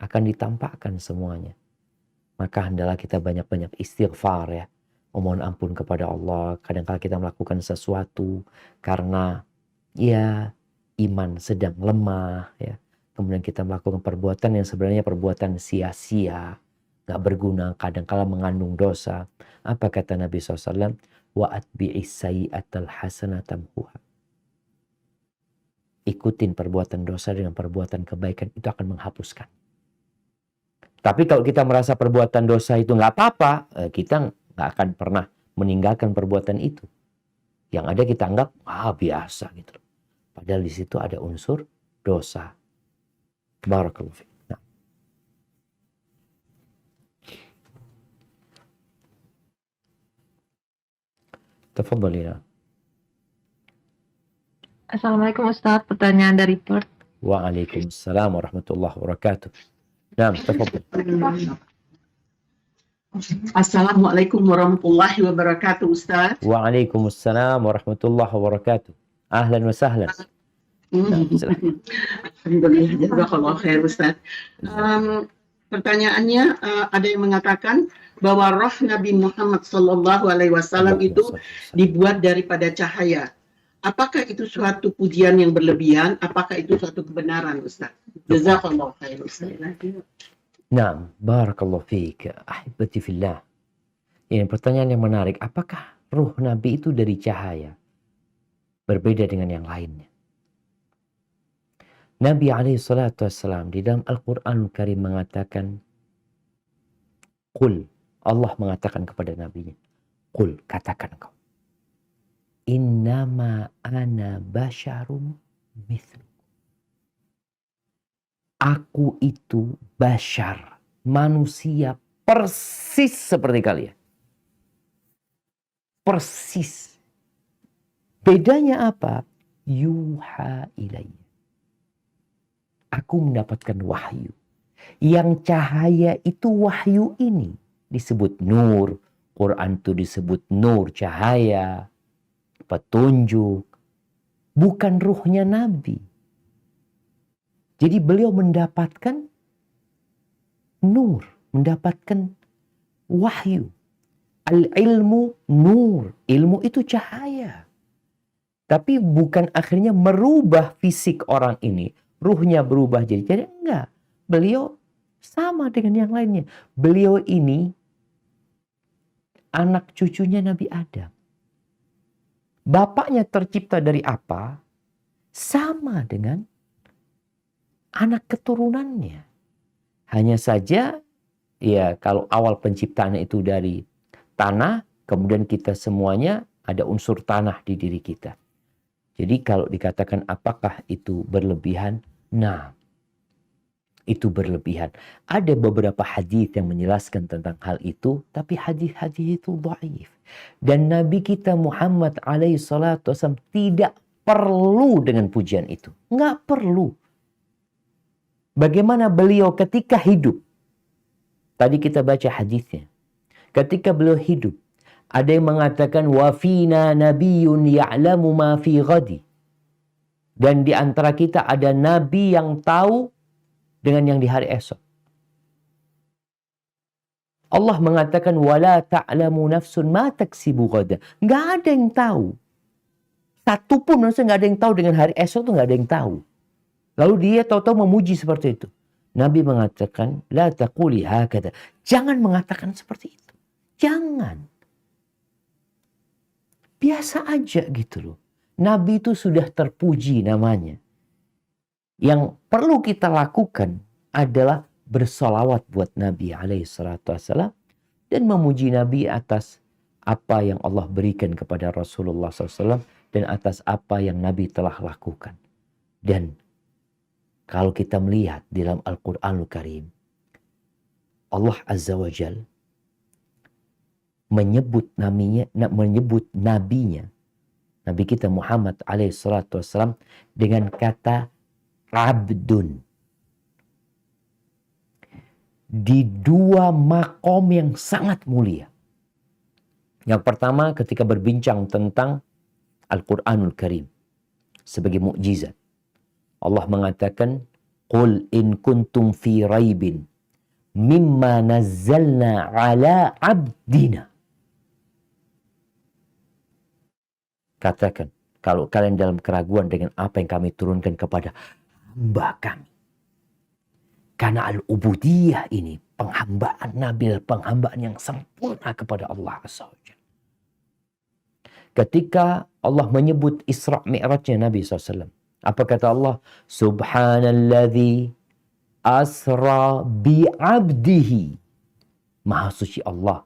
akan ditampakkan semuanya. Maka hendaklah kita banyak-banyak istighfar ya. Memohon ampun kepada Allah. Kadang-kala kita melakukan sesuatu karena ya iman sedang lemah ya. Kemudian kita melakukan perbuatan yang sebenarnya perbuatan sia-sia, gak berguna, kadang-kala mengandung dosa. Apa kata Nabi SAW? Wa atbi'is sayyi'atal hasanata tamhuha. Ikutin perbuatan dosa dengan perbuatan kebaikan, itu akan menghapuskan. Tapi kalau kita merasa perbuatan dosa itu nggak apa-apa, kita nggak akan pernah meninggalkan perbuatan itu. Yang ada kita anggap biasa gitu. Padahal di situ ada unsur dosa. Barakallahu fiik. Nah. Tafadhalina. Assalamualaikum Ustadz, pertanyaan dari Perth. Waalaikumsalam warahmatullahi wabarakatuh. Nah, tafadhal. Assalamualaikum warahmatullahi wabarakatuh, Ustaz. Waalaikumsalam warahmatullahi wabarakatuh. Ahlan wa sahlan. Alhamdulillah, jazakallah khair, Ustaz. Pertanyaannya, ada yang mengatakan bahwa roh Nabi Muhammad SAW itu dibuat daripada cahaya. Apakah itu suatu pujian yang berlebihan? Apakah itu suatu kebenaran, Ustaz? Jazakallah khair, Ustaz. Nah, barakallahu fiik. Ahibati fillah. Ini pertanyaan yang menarik. Apakah ruh Nabi itu dari cahaya? Berbeda dengan yang lainnya. Nabi SAW di dalam Al-Quran Karim mengatakan, Qul, Allah mengatakan kepada Nabi-Nya, Qul, katakan kau, Innama ana basyarum mithlu. Aku itu basyar, manusia persis seperti kalian. Persis. Bedanya apa? Yuha ilayya. Aku mendapatkan wahyu. Yang cahaya itu wahyu ini. Disebut nur. Quran itu disebut nur, cahaya. Petunjuk. Bukan ruhnya Nabi. Jadi beliau mendapatkan nur. Mendapatkan wahyu. Al-ilmu nur. Ilmu itu cahaya. Tapi bukan akhirnya merubah fisik orang ini. Ruhnya berubah jadi enggak. Beliau sama dengan yang lainnya. Beliau ini anak cucunya Nabi Adam. Bapaknya tercipta dari apa? Sama dengan anak keturunannya. Hanya saja ya kalau awal penciptaannya itu dari tanah, kemudian kita semuanya ada unsur tanah di diri kita. Jadi kalau dikatakan apakah itu berlebihan? Nah, itu berlebihan. Ada beberapa hadis yang menjelaskan tentang hal itu, tapi hadis-hadis itu dhaif. Dan Nabi kita Muhammad alaihi salatu wasallam tidak perlu dengan pujian itu. Nggak perlu. Bagaimana beliau ketika hidup? Tadi kita baca hadisnya. Ketika beliau hidup, Ada yang mengatakan wa fina nabiyyun ya'lamu ma fi ghadi. Dan di antara kita ada nabi yang tahu dengan yang di hari esok. Allah mengatakan wala ta'lamu nafsun ma taksibu ghada. Enggak ada yang tahu. Satu pun manusia enggak ada yang tahu dengan hari esok itu enggak ada yang tahu. Lalu dia tahu-tahu memuji seperti itu. Nabi mengatakan la taquli hakada. Jangan mengatakan seperti itu. Jangan. Biasa aja gitu loh. Nabi itu sudah terpuji namanya. Yang perlu kita lakukan adalah bersolawat buat Nabi alaihissalam dan memuji Nabi atas apa yang Allah berikan kepada Rasulullah SAW dan atas apa yang Nabi telah lakukan. Dan kalau kita melihat di dalam Al-Quranul Karim, Allah Azza wa Jal menyebut nabinya, Nabi kita Muhammad alaihissalam dengan kata abdun. Di dua makom yang sangat mulia. Yang pertama ketika berbincang tentang Al-Quranul Karim sebagai mukjizat. Allah mengatakan, Qul in kuntum fi raibin mimma nazzalna ala abdina. Katakan, kalau kalian dalam keraguan dengan apa yang kami turunkan kepada hamba kami. Karena al-ubudiyah ini, penghambaan Nabi, penghambaan yang sempurna kepada Allah Azza wa Jalla. Ketika Allah menyebut Isra Mi'rajnya Nabi SAW. Apa kata Allah? Subhanalladzi asra bi'abdihi. Maha suci Allah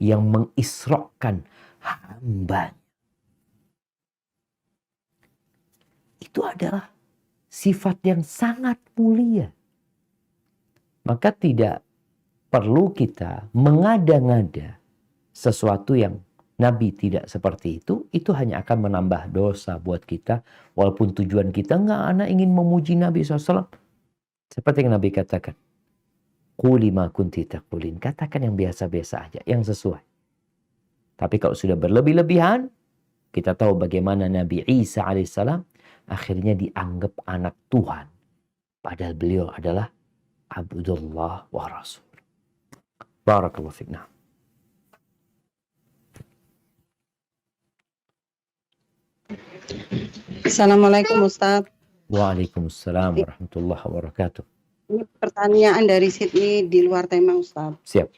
yang mengisrakan hambanya. Itu adalah sifat yang sangat mulia. Maka tidak perlu kita mengada-ngada sesuatu yang Nabi tidak seperti itu hanya akan menambah dosa buat kita. Walaupun tujuan kita anak ingin memuji Nabi SAW. Seperti yang Nabi katakan. Quli ma kunti taqulin. Katakan yang biasa-biasa aja, yang sesuai. Tapi kalau sudah berlebih-lebihan, kita tahu bagaimana Nabi Isa alaihissalam akhirnya dianggap anak Tuhan. Padahal beliau adalah Abdullah wa Rasul. Barakallahu fiqna. Assalamualaikum Ustaz. Waalaikumsalam warahmatullahi wabarakatuh. Ini pertanyaan dari Sydney di luar tema Ustaz. Siap.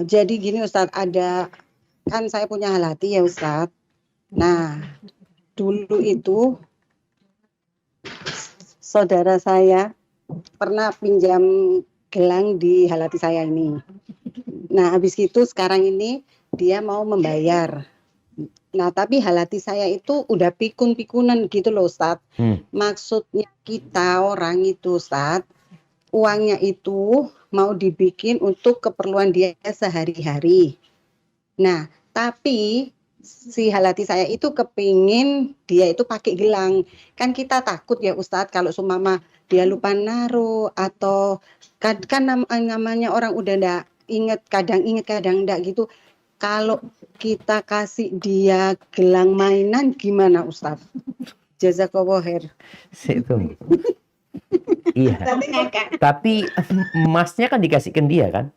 Jadi gini Ustaz, kan saya punya halati ya Ustaz. Nah, dulu itu saudara saya pernah pinjam gelang di halati saya ini. Nah, habis itu sekarang ini dia mau membayar. Nah, tapi halati saya itu udah pikun-pikunan gitu loh Ustaz. Maksudnya kita orang itu Ustaz, uangnya itu mau dibikin untuk keperluan dia sehari-hari. Nah, tapi si halati saya itu kepingin dia itu pakai gelang. Kan kita takut ya Ustadz kalau sumama dia lupa naruh atau kan namanya orang udah ndak inget kadang ndak gitu. Kalau kita kasih dia gelang mainan gimana Ustadz? Jazakallahu khair. Itu. Iya. Tapi emasnya kan dikasihkan dia kan?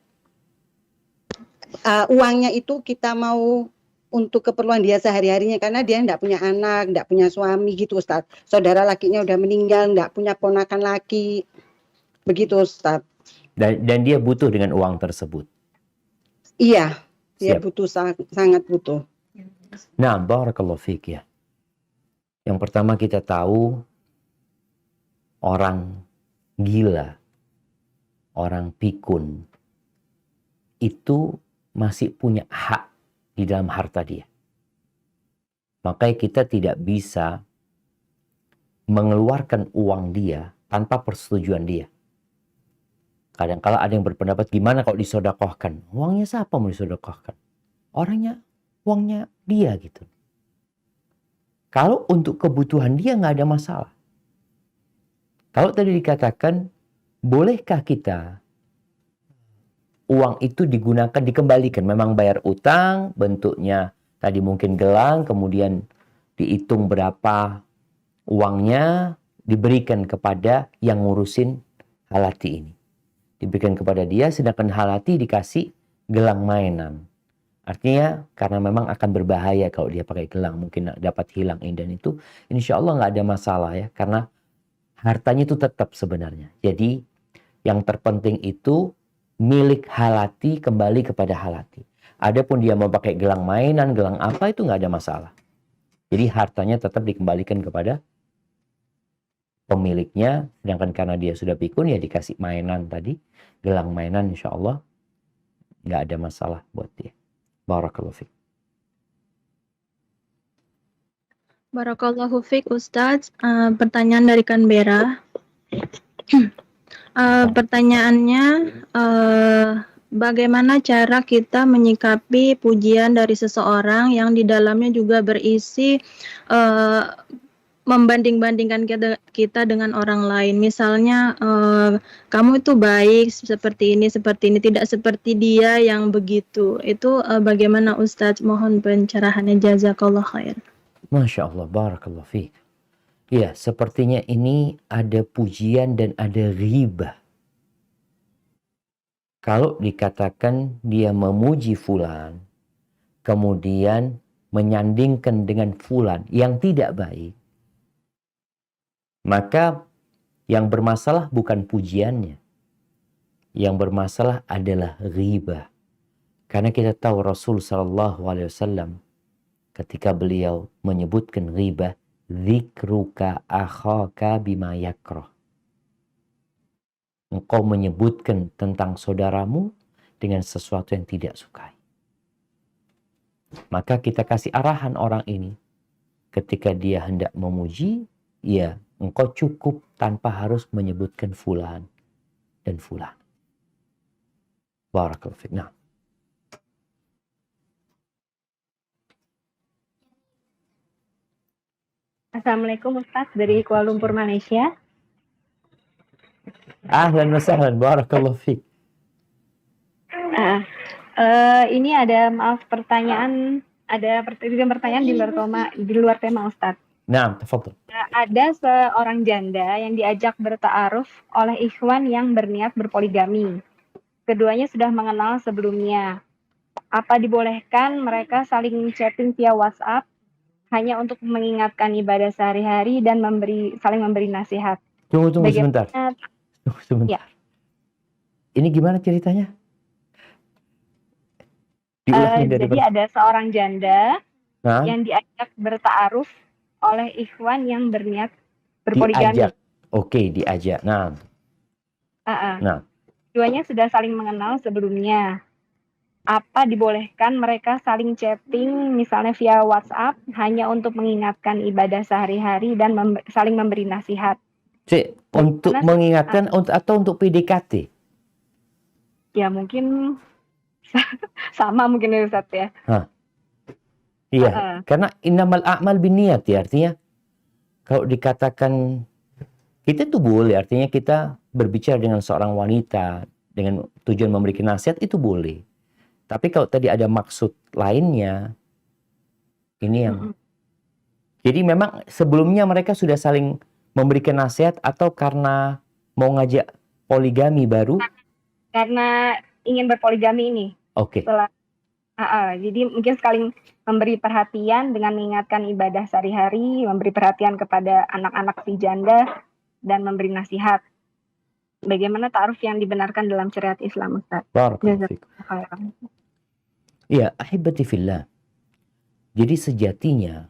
Uangnya itu kita mau untuk keperluan dia sehari-harinya karena dia enggak punya anak, enggak punya suami gitu Ustaz. Saudara lakinya udah meninggal, enggak punya ponakan laki. Begitu Ustaz. Dan dia butuh dengan uang tersebut. Iya, dia Siap. butuh sangat butuh. Nah, barakallahu fiik ya. Yang pertama kita tahu orang gila, orang pikun itu masih punya hak di dalam harta dia. Makanya kita tidak bisa mengeluarkan uang dia tanpa persetujuan dia. Kadang-kala ada yang berpendapat gimana kalau disodakohkan? Uangnya siapa mau disodakohkan? Uangnya dia gitu. Kalau untuk kebutuhan dia nggak ada masalah. Kalau tadi dikatakan, bolehkah kita uang itu digunakan, dikembalikan. Memang bayar utang, bentuknya tadi mungkin gelang, kemudian dihitung berapa uangnya, diberikan kepada yang ngurusin halati ini. Diberikan kepada dia, sedangkan halati dikasih gelang mainan. Artinya karena memang akan berbahaya kalau dia pakai gelang, mungkin dapat hilang ini dan itu. Insya Allah nggak ada masalah ya, karena hartanya itu tetap sebenarnya. Jadi yang terpenting itu milik halati kembali kepada halati. Adapun dia mau pakai gelang mainan, gelang apa itu nggak ada masalah. Jadi hartanya tetap dikembalikan kepada pemiliknya, sedangkan karena dia sudah pikun ya dikasih mainan tadi, gelang mainan insya Allah nggak ada masalah buat dia. Barakallahu fiik. Barakallahu fiik Ustadz. Pertanyaan dari Canberra. Pertanyaannya, bagaimana cara kita menyikapi pujian dari seseorang yang di dalamnya juga berisi membanding-bandingkan kita dengan orang lain. Misalnya, kamu itu baik seperti ini, tidak seperti dia yang begitu. Itu bagaimana Ustadz? Mohon pencerahannya, jazakallah khair. Masya Allah, barakallahu fiik. Ya, sepertinya ini ada pujian dan ada ghibah. Kalau dikatakan dia memuji fulan, kemudian menyandingkan dengan fulan yang tidak baik, maka yang bermasalah bukan pujiannya. Yang bermasalah adalah ghibah. Karena kita tahu Rasul SAW ketika beliau menyebutkan ghibah, dzikruka akhaka bima yakrah. Engkau menyebutkan tentang saudaramu dengan sesuatu yang tidak sukai. Maka kita kasih arahan orang ini. Ketika dia hendak memuji, ya engkau cukup tanpa harus menyebutkan fulan dan fulan. Barakallahu fiik. Nah. Assalamualaikum Ustadz dari Kuala Lumpur, Malaysia. Ahlan wa sahlan, barakallahu fiik. Ini ada pertanyaan di luar tema Ustadz. Nah, tafadhol. Ada seorang janda yang diajak berta'aruf oleh ikhwan yang berniat berpoligami. Keduanya sudah mengenal sebelumnya. Apa dibolehkan mereka saling chatting via WhatsApp hanya untuk mengingatkan ibadah sehari-hari dan saling memberi nasihat? Tunggu sebentar. Ya. Ini gimana ceritanya? Jadi ada seorang janda yang diajak berta'aruf oleh ikhwan yang berniat berpoligami. Diajak. Oke, diajak. Nah. Keduanya sudah saling mengenal sebelumnya. Apa dibolehkan mereka saling chatting misalnya via WhatsApp hanya untuk mengingatkan ibadah sehari-hari dan saling memberi nasihat? Untuk mengingatkan atau untuk PDKT? Ya mungkin sama mungkin ya Ustaz ya. Iya, karena innamal a'mal binniyat ya, artinya kalau dikatakan kita tuh boleh, artinya kita berbicara dengan seorang wanita dengan tujuan memberikan nasihat itu boleh. Tapi kalau tadi ada maksud lainnya, ini yang jadi memang sebelumnya mereka sudah saling memberikan nasihat atau karena mau ngajak poligami baru? Karena ingin berpoligami ini. Oke. Jadi mungkin saling memberi perhatian dengan mengingatkan ibadah sehari-hari, memberi perhatian kepada anak-anak si janda, dan memberi nasihat. Bagaimana ta'aruf yang dibenarkan dalam syariat Islam, Ustaz? Iya, ahibati fillah. Jadi sejatinya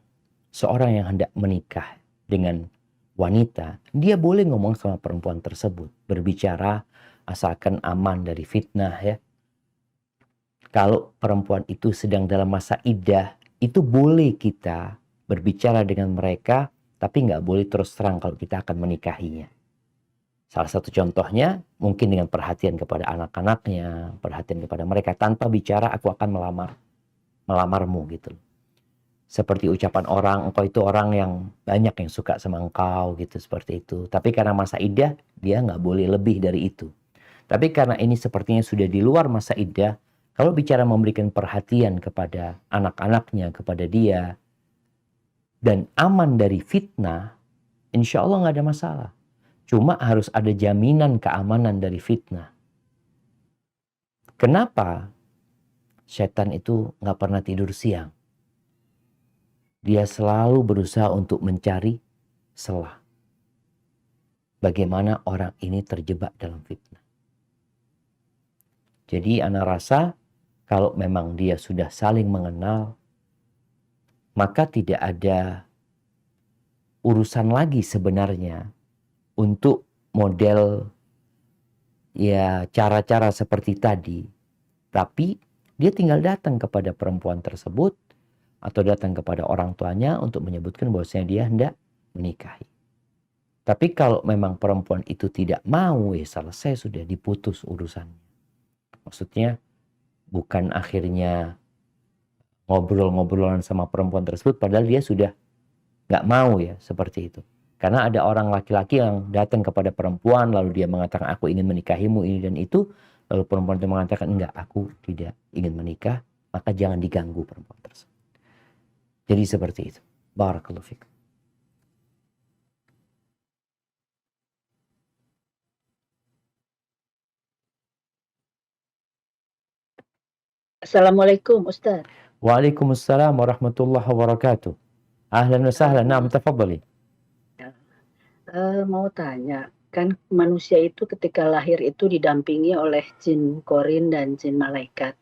seorang yang hendak menikah dengan wanita, dia boleh ngomong sama perempuan tersebut, berbicara asalkan aman dari fitnah ya. Kalau perempuan itu sedang dalam masa iddah, itu boleh kita berbicara dengan mereka, tapi nggak boleh terus terang kalau kita akan menikahinya. Salah satu contohnya, mungkin dengan perhatian kepada anak-anaknya, perhatian kepada mereka, tanpa bicara aku akan melamarmu gitu. Seperti ucapan orang, engkau itu orang yang banyak yang suka sama engkau gitu, seperti itu. Tapi karena masa iddah, dia nggak boleh lebih dari itu. Tapi karena ini sepertinya sudah di luar masa iddah, kalau bicara memberikan perhatian kepada anak-anaknya, kepada dia, dan aman dari fitnah, insya Allah nggak ada masalah. Cuma harus ada jaminan keamanan dari fitnah. Kenapa setan itu nggak pernah tidur siang? Dia selalu berusaha untuk mencari celah. Bagaimana orang ini terjebak dalam fitnah. Jadi ana rasa kalau memang dia sudah saling mengenal, maka tidak ada urusan lagi sebenarnya untuk model ya cara-cara seperti tadi. Tapi dia tinggal datang kepada perempuan tersebut atau datang kepada orang tuanya untuk menyebutkan bahwasanya dia hendak menikahi. Tapi kalau memang perempuan itu tidak mau, ya selesai, sudah diputus urusannya. Maksudnya bukan akhirnya ngobrol-ngobrolan sama perempuan tersebut padahal dia sudah nggak mau, ya seperti itu. Karena ada orang laki-laki yang datang kepada perempuan lalu dia mengatakan aku ingin menikahimu ini dan itu, lalu perempuan itu mengatakan enggak, aku tidak ingin menikah, maka jangan diganggu perempuan tersebut. Jadi seperti itu. Barakallahu fikum. Assalamualaikum Ustaz. Waalaikumsalam warahmatullahi wabarakatuh. Ahlan wa sahlan. Naam, tafadhali. Mau tanya, kan manusia itu ketika lahir itu didampingi oleh jin korin dan jin malaikat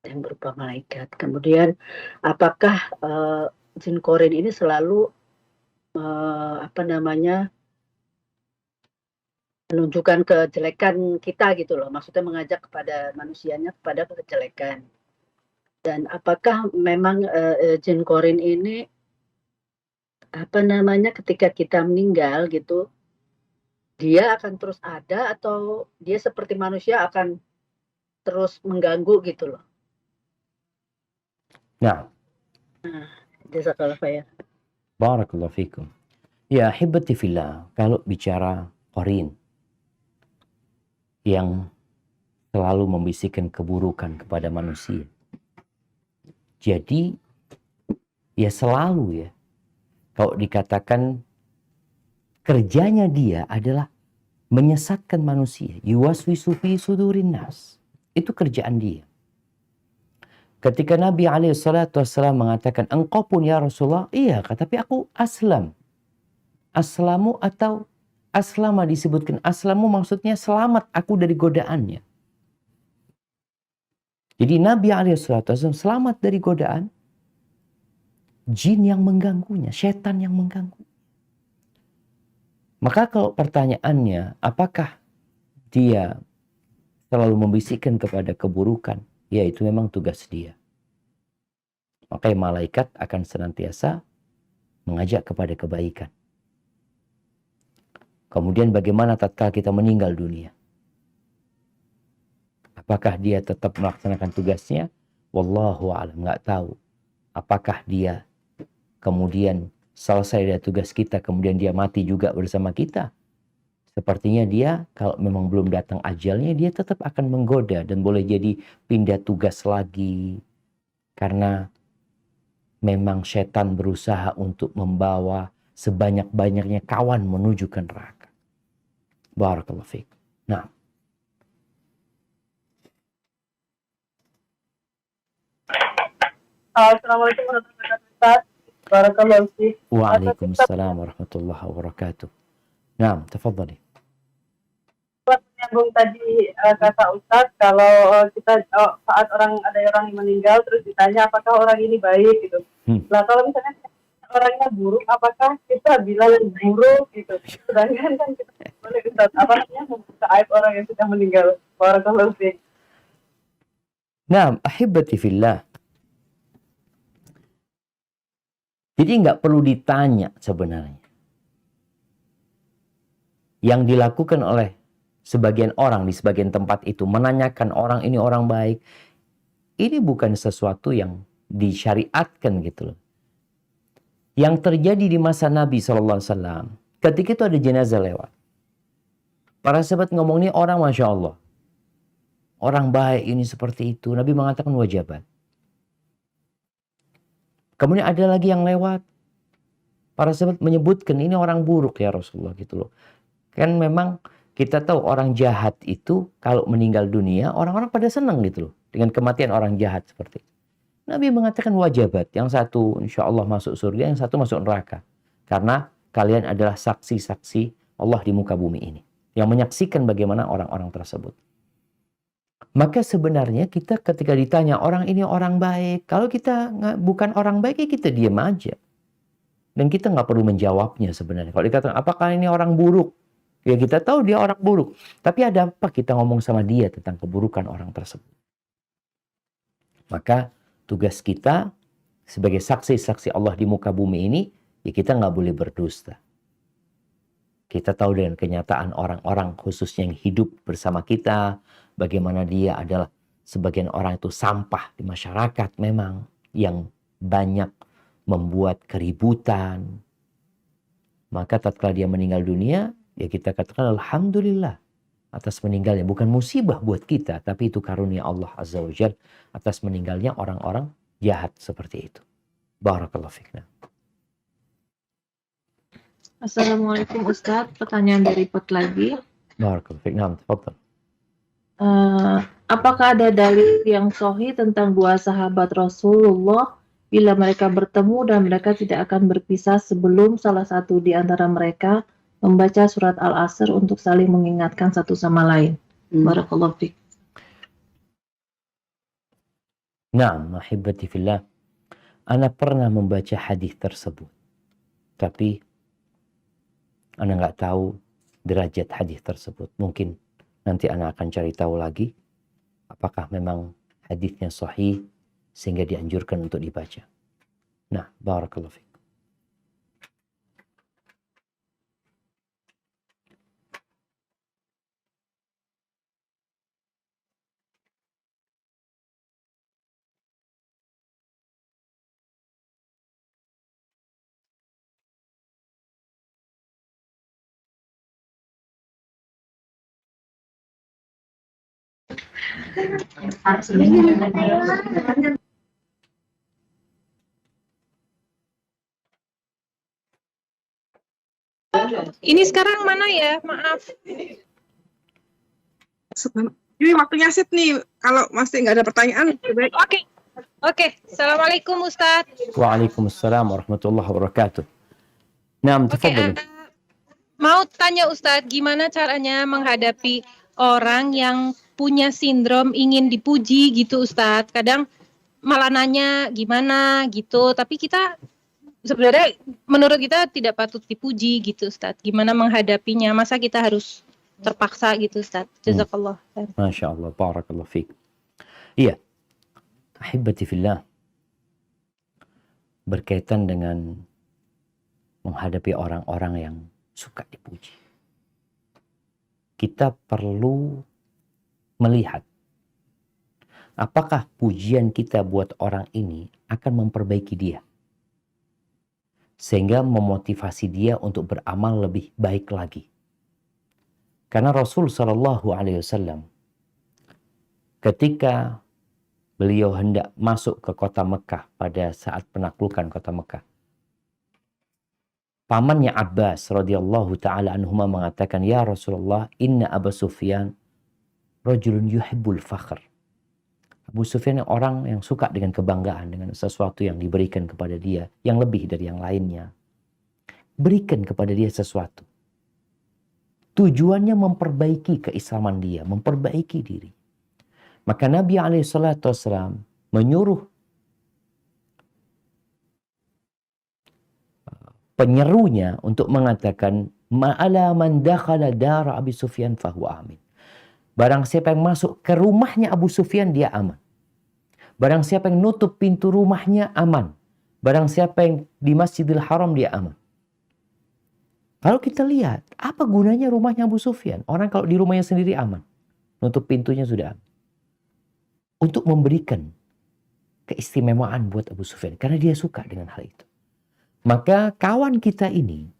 yang berupa malaikat. Kemudian apakah jin korin ini selalu menunjukkan kejelekan kita gitu loh, maksudnya mengajak kepada manusianya kepada kejelekan. Dan apakah memang jin korin ini ketika kita meninggal gitu, dia akan terus ada atau dia seperti manusia akan terus mengganggu gitu loh? Nah, jazakallah khair. barakallahu fikum. Ya hibbati fillah, kalau bicara korin yang selalu membisikkan keburukan kepada manusia. Jadi ya selalu, ya, kalau dikatakan kerjanya dia adalah menyesatkan manusia. Yuwaswisu fi sudurin nas. Itu kerjaan dia. Ketika Nabi SAW mengatakan, engkau pun ya Rasulullah, iya, tapi aku aslam. Aslamu atau aslama disebutkan. Aslamu maksudnya selamat aku dari godaannya. Jadi Nabi SAW selamat dari godaan jin yang mengganggunya, setan yang mengganggu. Maka kalau pertanyaannya, apakah dia selalu membisikkan kepada keburukan? Ya, itu memang tugas dia. Maka malaikat akan senantiasa mengajak kepada kebaikan. Kemudian bagaimana tatkala kita meninggal dunia? Apakah dia tetap melaksanakan tugasnya? Wallahu a'lam, nggak tahu. Apakah dia kemudian selesai dari tugas kita, kemudian dia mati juga bersama kita? Sepertinya dia, kalau memang belum datang ajalnya, dia tetap akan menggoda dan boleh jadi pindah tugas lagi. Karena memang setan berusaha untuk membawa sebanyak-banyaknya kawan menuju ke neraka. Barakallahu fiik. Nah. Assalamualaikum warahmatullahi wabarakatuh. Barakallahu fiik. Waalaikumsalam warahmatullahi wabarakatuh. Nah, tafadhali. Menyambung tadi kata Ustadz, kalau kita saat ada orang yang meninggal terus ditanya apakah orang ini baik gitu. Nah kalau misalnya orangnya buruk, apakah kita bilang buruk gitu? Sedangkan kan kita boleh Ustadz membuka aib orang yang sudah meninggal. Barakallahu fiik. Nah, ahibati fillah. Jadi nggak perlu ditanya sebenarnya. Yang dilakukan oleh sebagian orang di sebagian tempat itu, menanyakan orang ini orang baik, ini bukan sesuatu yang disyariatkan gitu loh. Yang terjadi di masa Nabi SAW, ketika itu ada jenazah lewat. Para sahabat ngomong, ini orang Masya Allah. orang baik ini seperti itu. Nabi mengatakan wajabat. Kemudian ada lagi yang lewat. Para sahabat menyebutkan ini orang buruk ya Rasulullah gitu loh. Kan memang kita tahu orang jahat itu kalau meninggal dunia orang-orang pada senang gitu loh. Dengan kematian orang jahat seperti itu. Nabi mengatakan wajabat. Yang satu insya Allah masuk surga, yang satu masuk neraka. Karena kalian adalah saksi-saksi Allah di muka bumi ini. Yang menyaksikan bagaimana orang-orang tersebut. Maka sebenarnya kita ketika ditanya orang ini orang baik. Kalau kita bukan orang baik ya kita diam aja. Dan kita nggak perlu menjawabnya sebenarnya. Kalau dikatakan apakah ini orang buruk? Ya kita tahu dia orang buruk. Tapi ada apa kita ngomong sama dia tentang keburukan orang tersebut? Maka tugas kita sebagai saksi-saksi Allah di muka bumi ini, ya kita nggak boleh berdusta. Kita tahu dengan kenyataan orang-orang khususnya yang hidup bersama kita, bagaimana dia adalah sebagian orang itu sampah di masyarakat memang yang banyak membuat keributan. Maka tatkala dia meninggal dunia, ya kita katakan alhamdulillah atas meninggalnya. Bukan musibah buat kita, tapi itu karunia Allah Azza wa Jalla atas meninggalnya orang-orang jahat seperti itu. Barakallahu fikna. Assalamualaikum Ustadz, pertanyaan dari Pot lagi. Barakallahu fikna. Tafadhal. Apakah ada dalil yang sahih tentang dua sahabat Rasulullah bila mereka bertemu dan mereka tidak akan berpisah sebelum salah satu di antara mereka membaca surat Al-Asr untuk saling mengingatkan satu sama lain? Barakallahu fiik. Naam, ahibati fillah. Ana pernah membaca hadis tersebut. Tapi ana nggak tahu derajat hadis tersebut. Mungkin nanti ana akan cari tahu lagi apakah memang hadisnya sahih sehingga dianjurkan untuk dibaca. Nah, barakallahu fiik. Ini sekarang mana ya? Maaf. Ini waktunya sit nih. Kalau masih nggak ada pertanyaan, Oke. Assalamualaikum Ustadz. Waalaikumsalam warahmatullahi wabarakatuh. Naam, tafadhal. Mau tanya Ustadz, gimana caranya menghadapi orang yang punya sindrom ingin dipuji gitu Ustadz? Kadang malah nanya gimana gitu, tapi kita sebenarnya menurut kita tidak patut dipuji gitu Ustadz. Gimana menghadapinya? Masa kita harus terpaksa gitu Ustadz? Jazakallah. Masya Allah, barakallahu fiik. Iya, ahibati fillah, berkaitan dengan menghadapi orang-orang yang suka dipuji. Kita perlu melihat apakah pujian kita buat orang ini akan memperbaiki dia. Sehingga memotivasi dia untuk beramal lebih baik lagi. Karena Rasul SAW ketika beliau hendak masuk ke kota Mekah pada saat penaklukan kota Mekah, pamannya Abbas radhiyallahu taala anhuma mengatakan, "Ya Rasulullah, inna Abu Sufyan rajulun yuhibbul fakhr." Abu Sufyan orang yang suka dengan kebanggaan, dengan sesuatu yang diberikan kepada dia yang lebih dari yang lainnya. Berikan kepada dia sesuatu. Tujuannya memperbaiki keislaman dia, memperbaiki diri. Maka Nabi SAW menyuruh penyerunya untuk mengatakan, "Ma'ala man dakhala dara Abi Sufyan fahuwa amin." Barang siapa yang masuk ke rumahnya Abu Sufyan, dia aman. Barang siapa yang nutup pintu rumahnya, aman. Barang siapa yang di Masjidil Haram, dia aman. Kalau kita lihat, apa gunanya rumahnya Abu Sufyan? Orang kalau di rumahnya sendiri aman. Nutup pintunya sudah aman. Untuk memberikan keistimewaan buat Abu Sufyan. Karena dia suka dengan hal itu. Maka kawan kita ini,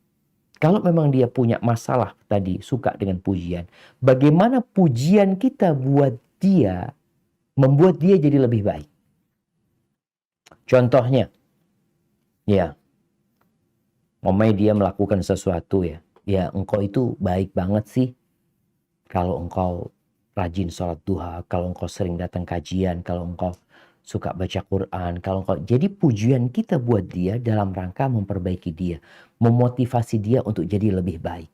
kalau memang dia punya masalah tadi, suka dengan pujian, bagaimana pujian kita buat dia, membuat dia jadi lebih baik. Contohnya, ya, dia melakukan sesuatu ya, engkau itu baik banget sih kalau engkau rajin sholat duha, kalau engkau sering datang kajian, kalau engkau suka baca Quran, kalau engkau, jadi pujian kita buat dia dalam rangka memperbaiki dia, memotivasi dia untuk jadi lebih baik.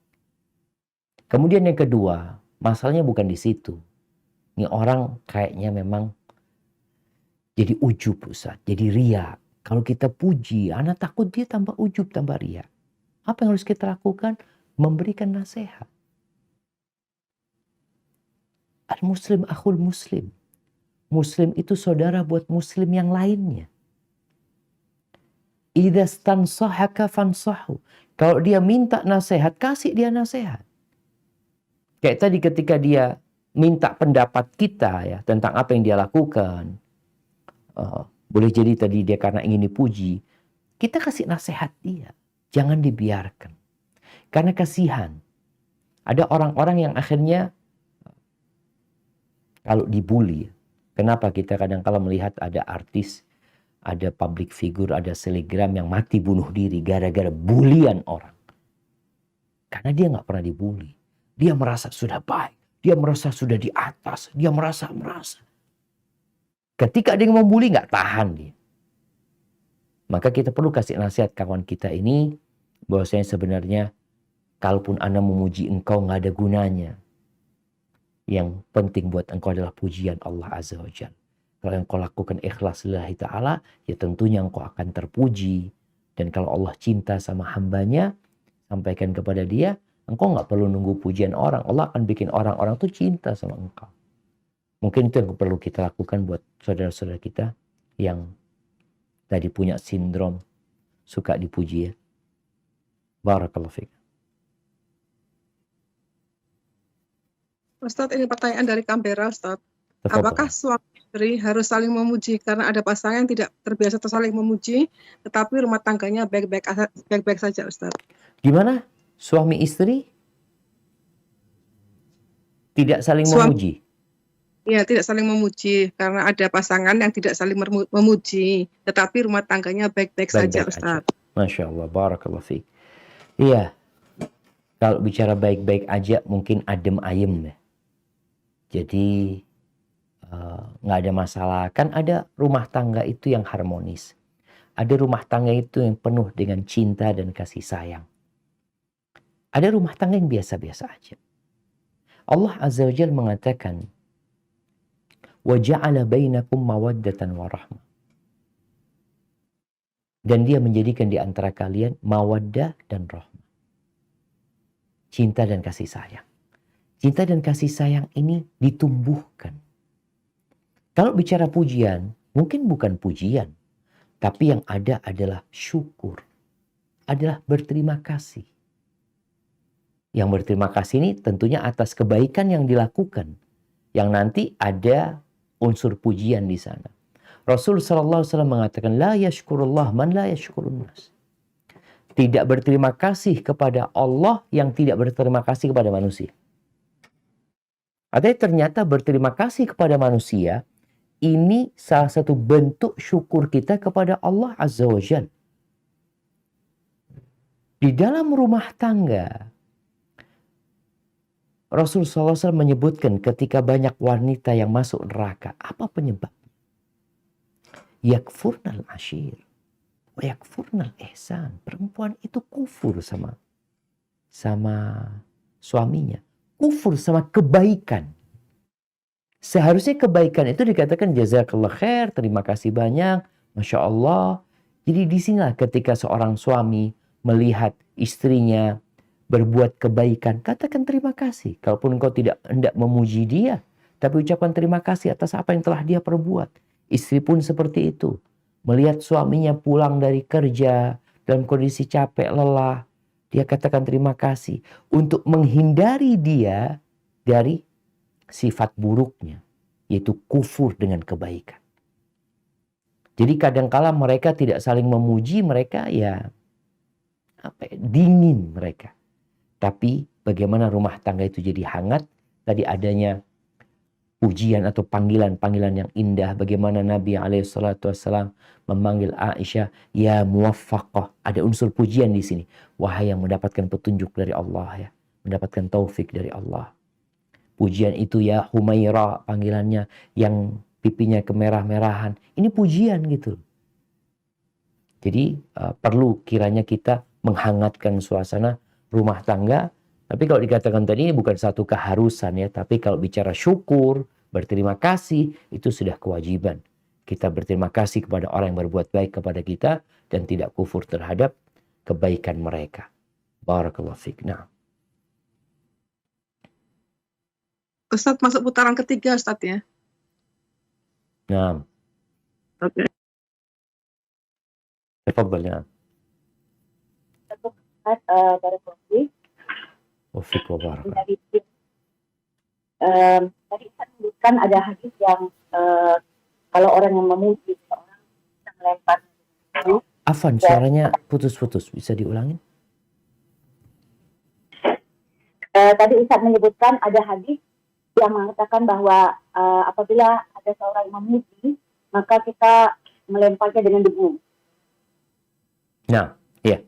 Kemudian yang kedua, masalahnya bukan di situ. Ini orang kayaknya memang jadi ujub, Ustaz, jadi ria. Kalau kita puji, anak takut dia tambah ujub, tambah ria. Apa yang harus kita lakukan? Memberikan nasihat. Al-Muslim akhul Muslim. Muslim itu saudara buat Muslim yang lainnya. Idza stansahaka fansahu. Kalau dia minta nasihat, kasih dia nasihat. Kayak tadi ketika dia minta pendapat kita ya tentang apa yang dia lakukan. Boleh jadi tadi dia karena ingin dipuji. Kita kasih nasihat dia. Jangan dibiarkan. Karena kasihan. Ada orang-orang yang akhirnya kalau dibully. Kenapa kita kadang-kala melihat ada artis, ada public figure, ada selebgram yang mati bunuh diri gara-gara bulian orang. Karena dia nggak pernah dibully. Dia merasa sudah baik. Dia merasa sudah di atas. Dia merasa. Ketika ada yang membuli nggak tahan dia. Maka kita perlu kasih nasihat kawan kita ini. Bahwasanya sebenarnya kalaupun Anda memuji engkau nggak ada gunanya. Yang penting buat engkau adalah pujian Allah Azza wa Jalla. Kalau yang kau lakukan ikhlas lillahi ta'ala, ya tentunya engkau akan terpuji. Dan kalau Allah cinta sama hambanya, sampaikan kepada dia, engkau nggak perlu nunggu pujian orang. Allah akan bikin orang-orang tuh cinta sama engkau. Mungkin itu yang perlu kita lakukan buat saudara-saudara kita yang tadi punya sindrom suka dipuji ya. Barakallahu fiik. Ustadz, ini pertanyaan dari Canberra, Ustadz. Tafadhol. Apakah suami istri harus saling memuji karena ada pasangan yang tidak terbiasa saling memuji, tetapi rumah tangganya baik-baik saja, Ustadz? Gimana? Suami istri tidak saling memuji? Iya, tidak saling memuji karena ada pasangan yang tidak saling memuji, tetapi rumah tangganya baik-baik saja, Ustadz. Masya Allah, barakallahu fiik. Iya, kalau bicara baik-baik aja mungkin adem ayem ya. Jadi nggak ada masalah. Kan ada rumah tangga itu yang harmonis. Ada rumah tangga itu yang penuh dengan cinta dan kasih sayang. Ada rumah tangga yang biasa-biasa aja. Allah Azza wa Jalla mengatakan, وَجَعَلَ بَيْنَكُمْ مَوَدَّةً وَرَحْمَةً. Dan dia menjadikan di antara kalian mawaddah dan rahmah. Cinta dan kasih sayang. Cinta dan kasih sayang ini ditumbuhkan. Kalau bicara pujian, mungkin bukan pujian. Tapi yang ada adalah syukur. Adalah berterima kasih. Yang berterima kasih ini tentunya atas kebaikan yang dilakukan. Yang nanti ada unsur pujian di sana. Rasul SAW mengatakan, La yashkurullah man la yashkurun nas. Tidak berterima kasih kepada Allah yang tidak berterima kasih kepada manusia. Artinya ternyata berterima kasih kepada manusia, ini salah satu bentuk syukur kita kepada Allah Azza wa Jalla. Di dalam rumah tangga, Rasul SAW menyebutkan ketika banyak wanita yang masuk neraka. Apa penyebab? Yakfurnal ashir. Wa yakfurnal ihsan. Perempuan itu kufur sama suaminya. Kufur sama kebaikan. Seharusnya kebaikan itu dikatakan jazakallah khair, terima kasih banyak, Masya Allah. Jadi disinilah ketika seorang suami melihat istrinya berbuat kebaikan, katakan terima kasih. Kalaupun engkau tidak hendak memuji dia, tapi ucapkan terima kasih atas apa yang telah dia perbuat. Istri pun seperti itu. Melihat suaminya pulang dari kerja dalam kondisi capek, lelah, dia katakan terima kasih untuk menghindari dia dari sifat buruknya, yaitu kufur dengan kebaikan. Jadi kadangkala mereka tidak saling memuji, mereka dingin mereka. Tapi bagaimana rumah tangga itu jadi hangat? Tadi adanya pujian atau panggilan-panggilan yang indah. Bagaimana Nabi SAW memanggil Aisyah, ya muwaffaqah. Ada unsur pujian di sini. Wahai yang mendapatkan petunjuk dari Allah, ya, mendapatkan taufik dari Allah. Pujian itu ya Humaira, panggilannya yang pipinya kemerah-merahan. Ini pujian gitu. Jadi perlu kiranya kita menghangatkan suasana rumah tangga. Tapi kalau dikatakan tadi ini bukan satu keharusan ya. Tapi kalau bicara syukur, berterima kasih, itu sudah kewajiban. Kita berterima kasih kepada orang yang berbuat baik kepada kita dan tidak kufur terhadap kebaikan mereka. Barakallahu fiik. Nah. Ustadz masuk putaran ketiga Ustadz ya. Nah. Oke. Tafadhal ya. Barakallahu Wafiq wa barak. Tadi saya menyebutkan ada hadis yang kalau orang yang memuji seorang bisa melempar. Afan, suaranya putus-putus. Bisa diulangin? Tadi Ustaz menyebutkan ada hadis yang mengatakan bahwa apabila ada seorang yang memuji, maka kita melemparnya dengan debu. Nah, iya.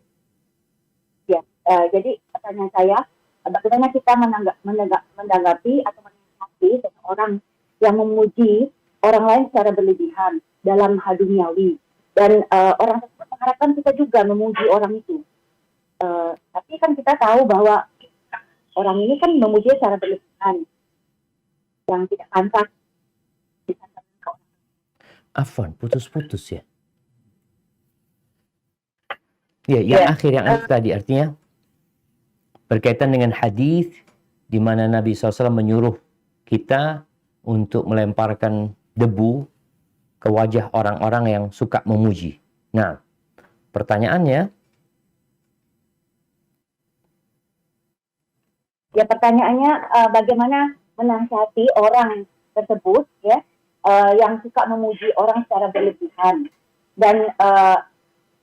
Ya, jadi pertanyaan saya, bagaimana kita menanggapi atau menanggapi seseorang yang memuji orang lain secara berlebihan dalam hal duniawi, dan orang tersebut mengharapkan kita juga memuji orang itu. Tapi kan kita tahu bahwa orang ini kan memuji secara berlebihan yang tidak pantas. Afwan, putus-putus ya. Ya, yang akhir yang tadi artinya berkaitan dengan hadis di mana Nabi SAW menyuruh kita untuk melemparkan debu ke wajah orang-orang yang suka memuji. Nah, pertanyaannya, ya pertanyaannya bagaimana menasihati orang tersebut ya yang suka memuji orang secara berlebihan, dan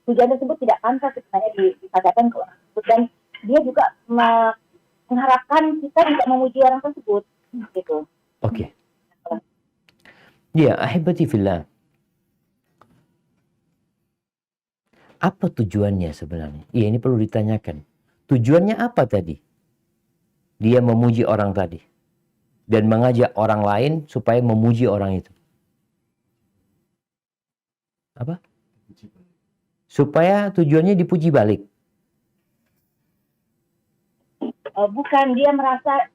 pujian tersebut tidak pantas sebenarnya dikatakan ke orang tersebut, dan dia juga mengharapkan kita juga memuji orang tersebut gitu. Oke. Ya, ahibati fillah. Apa tujuannya sebenarnya? Iya, ini perlu ditanyakan. Tujuannya apa tadi? Dia memuji orang tadi dan mengajak orang lain supaya memuji orang itu. Apa? Supaya tujuannya dipuji balik. Bukan, dia merasa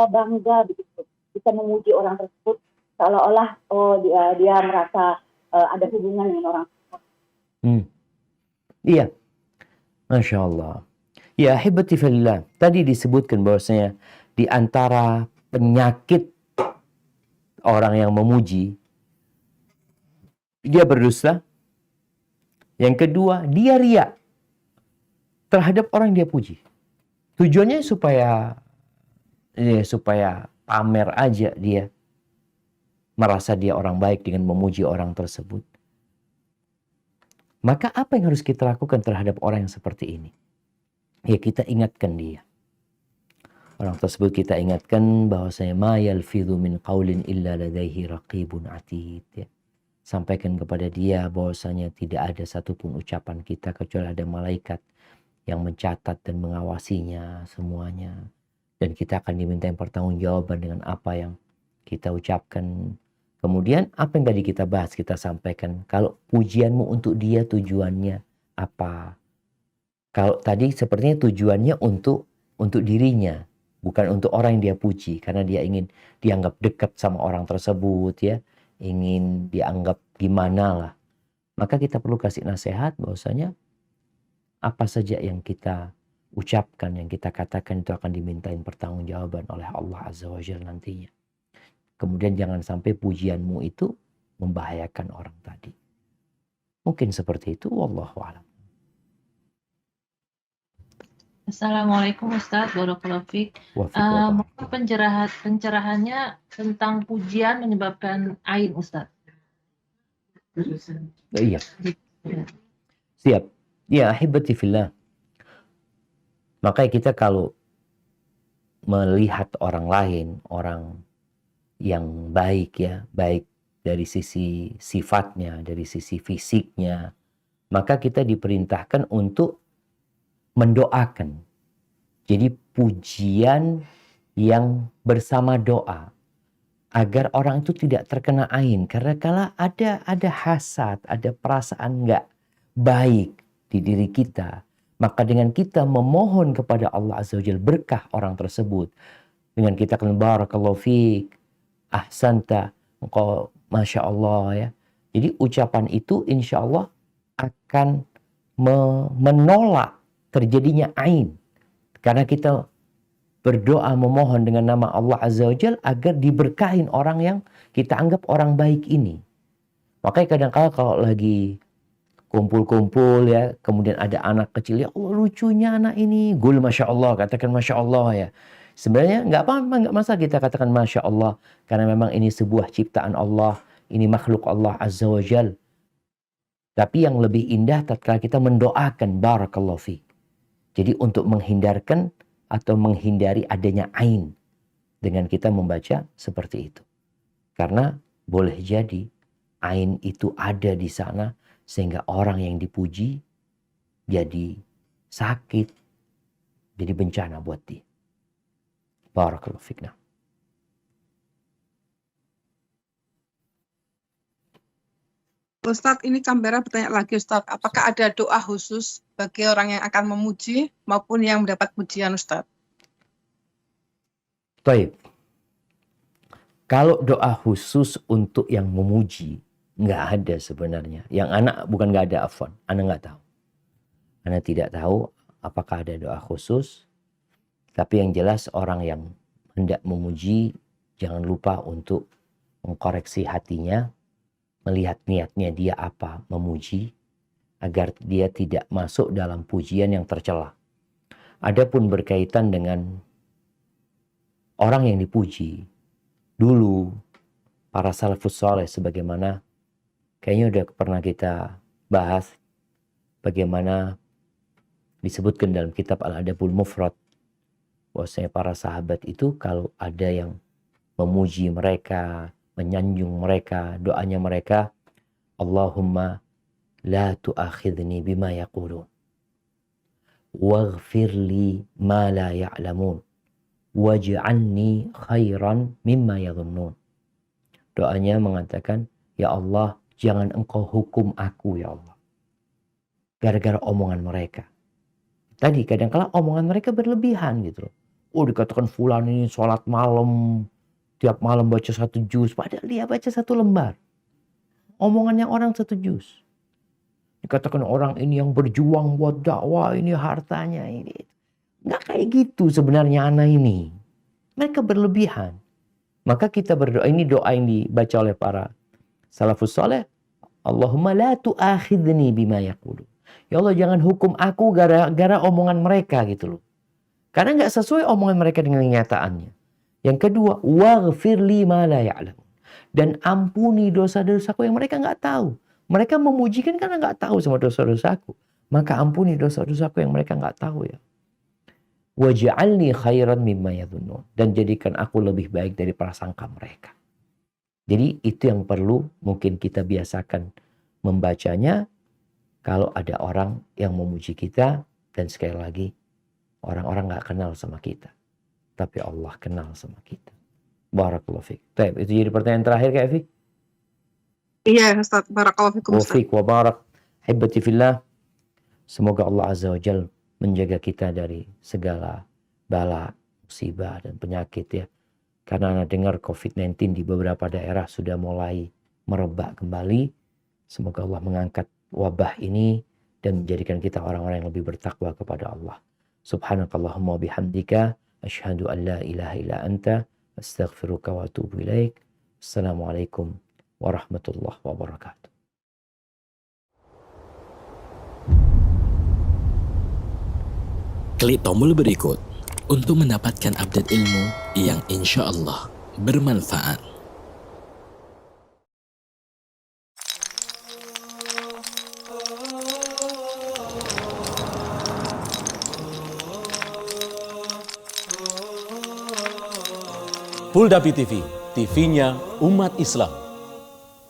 bangga begitu bisa memuji orang tersebut, seolah-olah dia merasa ada hubungan dengan orang tersebut. Iya, Masya Allah. Ya, ahibati fillah. Tadi disebutkan bahwasanya di antara penyakit orang yang memuji, dia berdusta. Yang kedua, dia riya terhadap orang yang dia puji. Tujuannya supaya pamer aja dia. Merasa dia orang baik dengan memuji orang tersebut. Maka apa yang harus kita lakukan terhadap orang yang seperti ini? Ya, kita ingatkan dia. Orang tersebut kita ingatkan bahwasanya ma yalfidhu min qaulin illa ladaihi raqibun atid. Ya. Sampaikan kepada dia bahwasanya tidak ada satupun ucapan kita kecuali ada malaikat yang mencatat dan mengawasinya semuanya. Dan kita akan diminta pertanggungjawaban dengan apa yang kita ucapkan. Kemudian apa yang tadi kita bahas, kita sampaikan. Kalau pujianmu untuk dia tujuannya apa? Kalau tadi sepertinya tujuannya untuk dirinya, bukan untuk orang yang dia puji, karena dia ingin dianggap dekat sama orang tersebut ya, ingin dianggap gimana lah. Maka kita perlu kasih nasihat bahwasanya apa saja yang kita ucapkan, yang kita katakan itu akan dimintain pertanggungjawaban oleh Allah Azza wa Jalla nantinya. Kemudian jangan sampai pujianmu itu membahayakan orang tadi. Mungkin seperti itu, wallahu a'lam. Assalamualaikum Ustaz, barakallahu fiik. Pencerahannya tentang pujian menyebabkan ain Ustaz. Iya. Siap. Ya, ahibati fillah. Makanya kita kalau melihat orang lain, orang yang baik ya, baik dari sisi sifatnya, dari sisi fisiknya, maka kita diperintahkan untuk mendoakan. Jadi pujian yang bersama doa agar orang itu tidak terkena ain, karena kalau ada hasad, ada perasaan nggak baik di diri kita, maka dengan kita memohon kepada Allah Azza wa Jalla berkah orang tersebut, dengan kita katakan barakallahu fiik, ahsanta, engkau masya Allah ya. Jadi ucapan itu insya Allah akan menolak terjadinya ain, karena kita berdoa memohon dengan nama Allah Azza wa Jalla agar diberkahin orang yang kita anggap orang baik ini. Makanya kadang-kala kalau lagi kumpul-kumpul ya, kemudian ada anak kecil, ya Allah lucunya anak ini, gul masya Allah, katakan masya Allah ya. Sebenarnya nggak apa-apa, nggak masalah kita katakan masya Allah, karena memang ini sebuah ciptaan Allah, ini makhluk Allah Azza wa Jalla. Tapi yang lebih indah tatkala kita mendoakan barakallahu fiik. Jadi untuk menghindarkan atau menghindari adanya ain dengan kita membaca seperti itu. Karena boleh jadi ain itu ada di sana sehingga orang yang dipuji jadi sakit, jadi bencana buat dia. Barakallahu fiik. Ustadz, ini Canberra bertanya lagi Ustadz, apakah ada doa khusus bagi orang yang akan memuji maupun yang mendapat pujian Ustadz? Baik. Kalau doa khusus untuk yang memuji, nggak ada sebenarnya. Yang anak bukan nggak ada, afwan, anak nggak tahu. Anak tidak tahu apakah ada doa khusus. Tapi yang jelas orang yang hendak memuji, jangan lupa untuk mengkoreksi hatinya, melihat niatnya dia apa memuji, agar dia tidak masuk dalam pujian yang tercela. Adapun berkaitan dengan orang yang dipuji, dulu para salafus saleh sebagaimana kayaknya udah pernah kita bahas, bagaimana disebutkan dalam kitab Al-Adabul Mufrad, bahwasanya para sahabat itu kalau ada yang memuji mereka, menyanjung mereka, doanya mereka, Allahumma la tu'akhidni bima yaqulun waghfir li ma la ya'lamun waj'alni khairan mimma yadhunnun. Doanya mengatakan, ya Allah, jangan engkau hukum aku ya Allah gara-gara omongan mereka. Tadi kadang-kala omongan mereka berlebihan gitu loh. Oh, dikatakan fulan ini sholat malam, tiap malam baca 1 juz, padahal dia baca 1 lembar. Omongannya orang 1 juz. Dikatakan orang ini yang berjuang buat dakwah, ini hartanya ini. Nggak kayak gitu sebenarnya anak ini. Mereka berlebihan. Maka kita berdoa, ini doa yang dibaca oleh para salafus saleh. Allahumma la tu'akhidni bima yaqulu. Ya Allah, jangan hukum aku gara-gara omongan mereka gitu loh. Karena nggak sesuai omongan mereka dengan kenyataannya. Yang kedua, waghfir li ma la ya'lam. Dan ampuni dosa-dosaku yang mereka nggak tahu. Mereka memujikan karena nggak tahu sama dosa-dosaku. Maka ampuni dosa-dosaku yang mereka nggak tahu ya. Waj'alni khairan mimma yadhunnun. Dan jadikan aku lebih baik dari prasangka mereka. Jadi itu yang perlu mungkin kita biasakan membacanya kalau ada orang yang memuji kita. Dan sekali lagi, orang-orang nggak kenal sama kita. Tapi Allah kenal sama kita. Barakallahu fiik. Baik, itu jadi pertanyaan terakhir Kak Evi? Iya Ustaz, barakallahu fikum Ustaz. Wa barak. Hibbati fillah. Semoga Allah Azza wa Jalla menjaga kita dari segala bala, musibah dan penyakit ya. Karena Anda dengar COVID-19 di beberapa daerah sudah mulai merebak kembali. Semoga Allah mengangkat wabah ini dan menjadikan kita orang-orang yang lebih bertakwa kepada Allah. Subhanakallahumma bihamdika asyhadu an la ilaha illa anta astaghfiruka wa atubu ilaik. Assalamualaikum warahmatullahi wabarakatuh. Klik tombol berikut untuk mendapatkan update ilmu yang insya Allah bermanfaat. Puldapi TV, TV-nya umat Islam.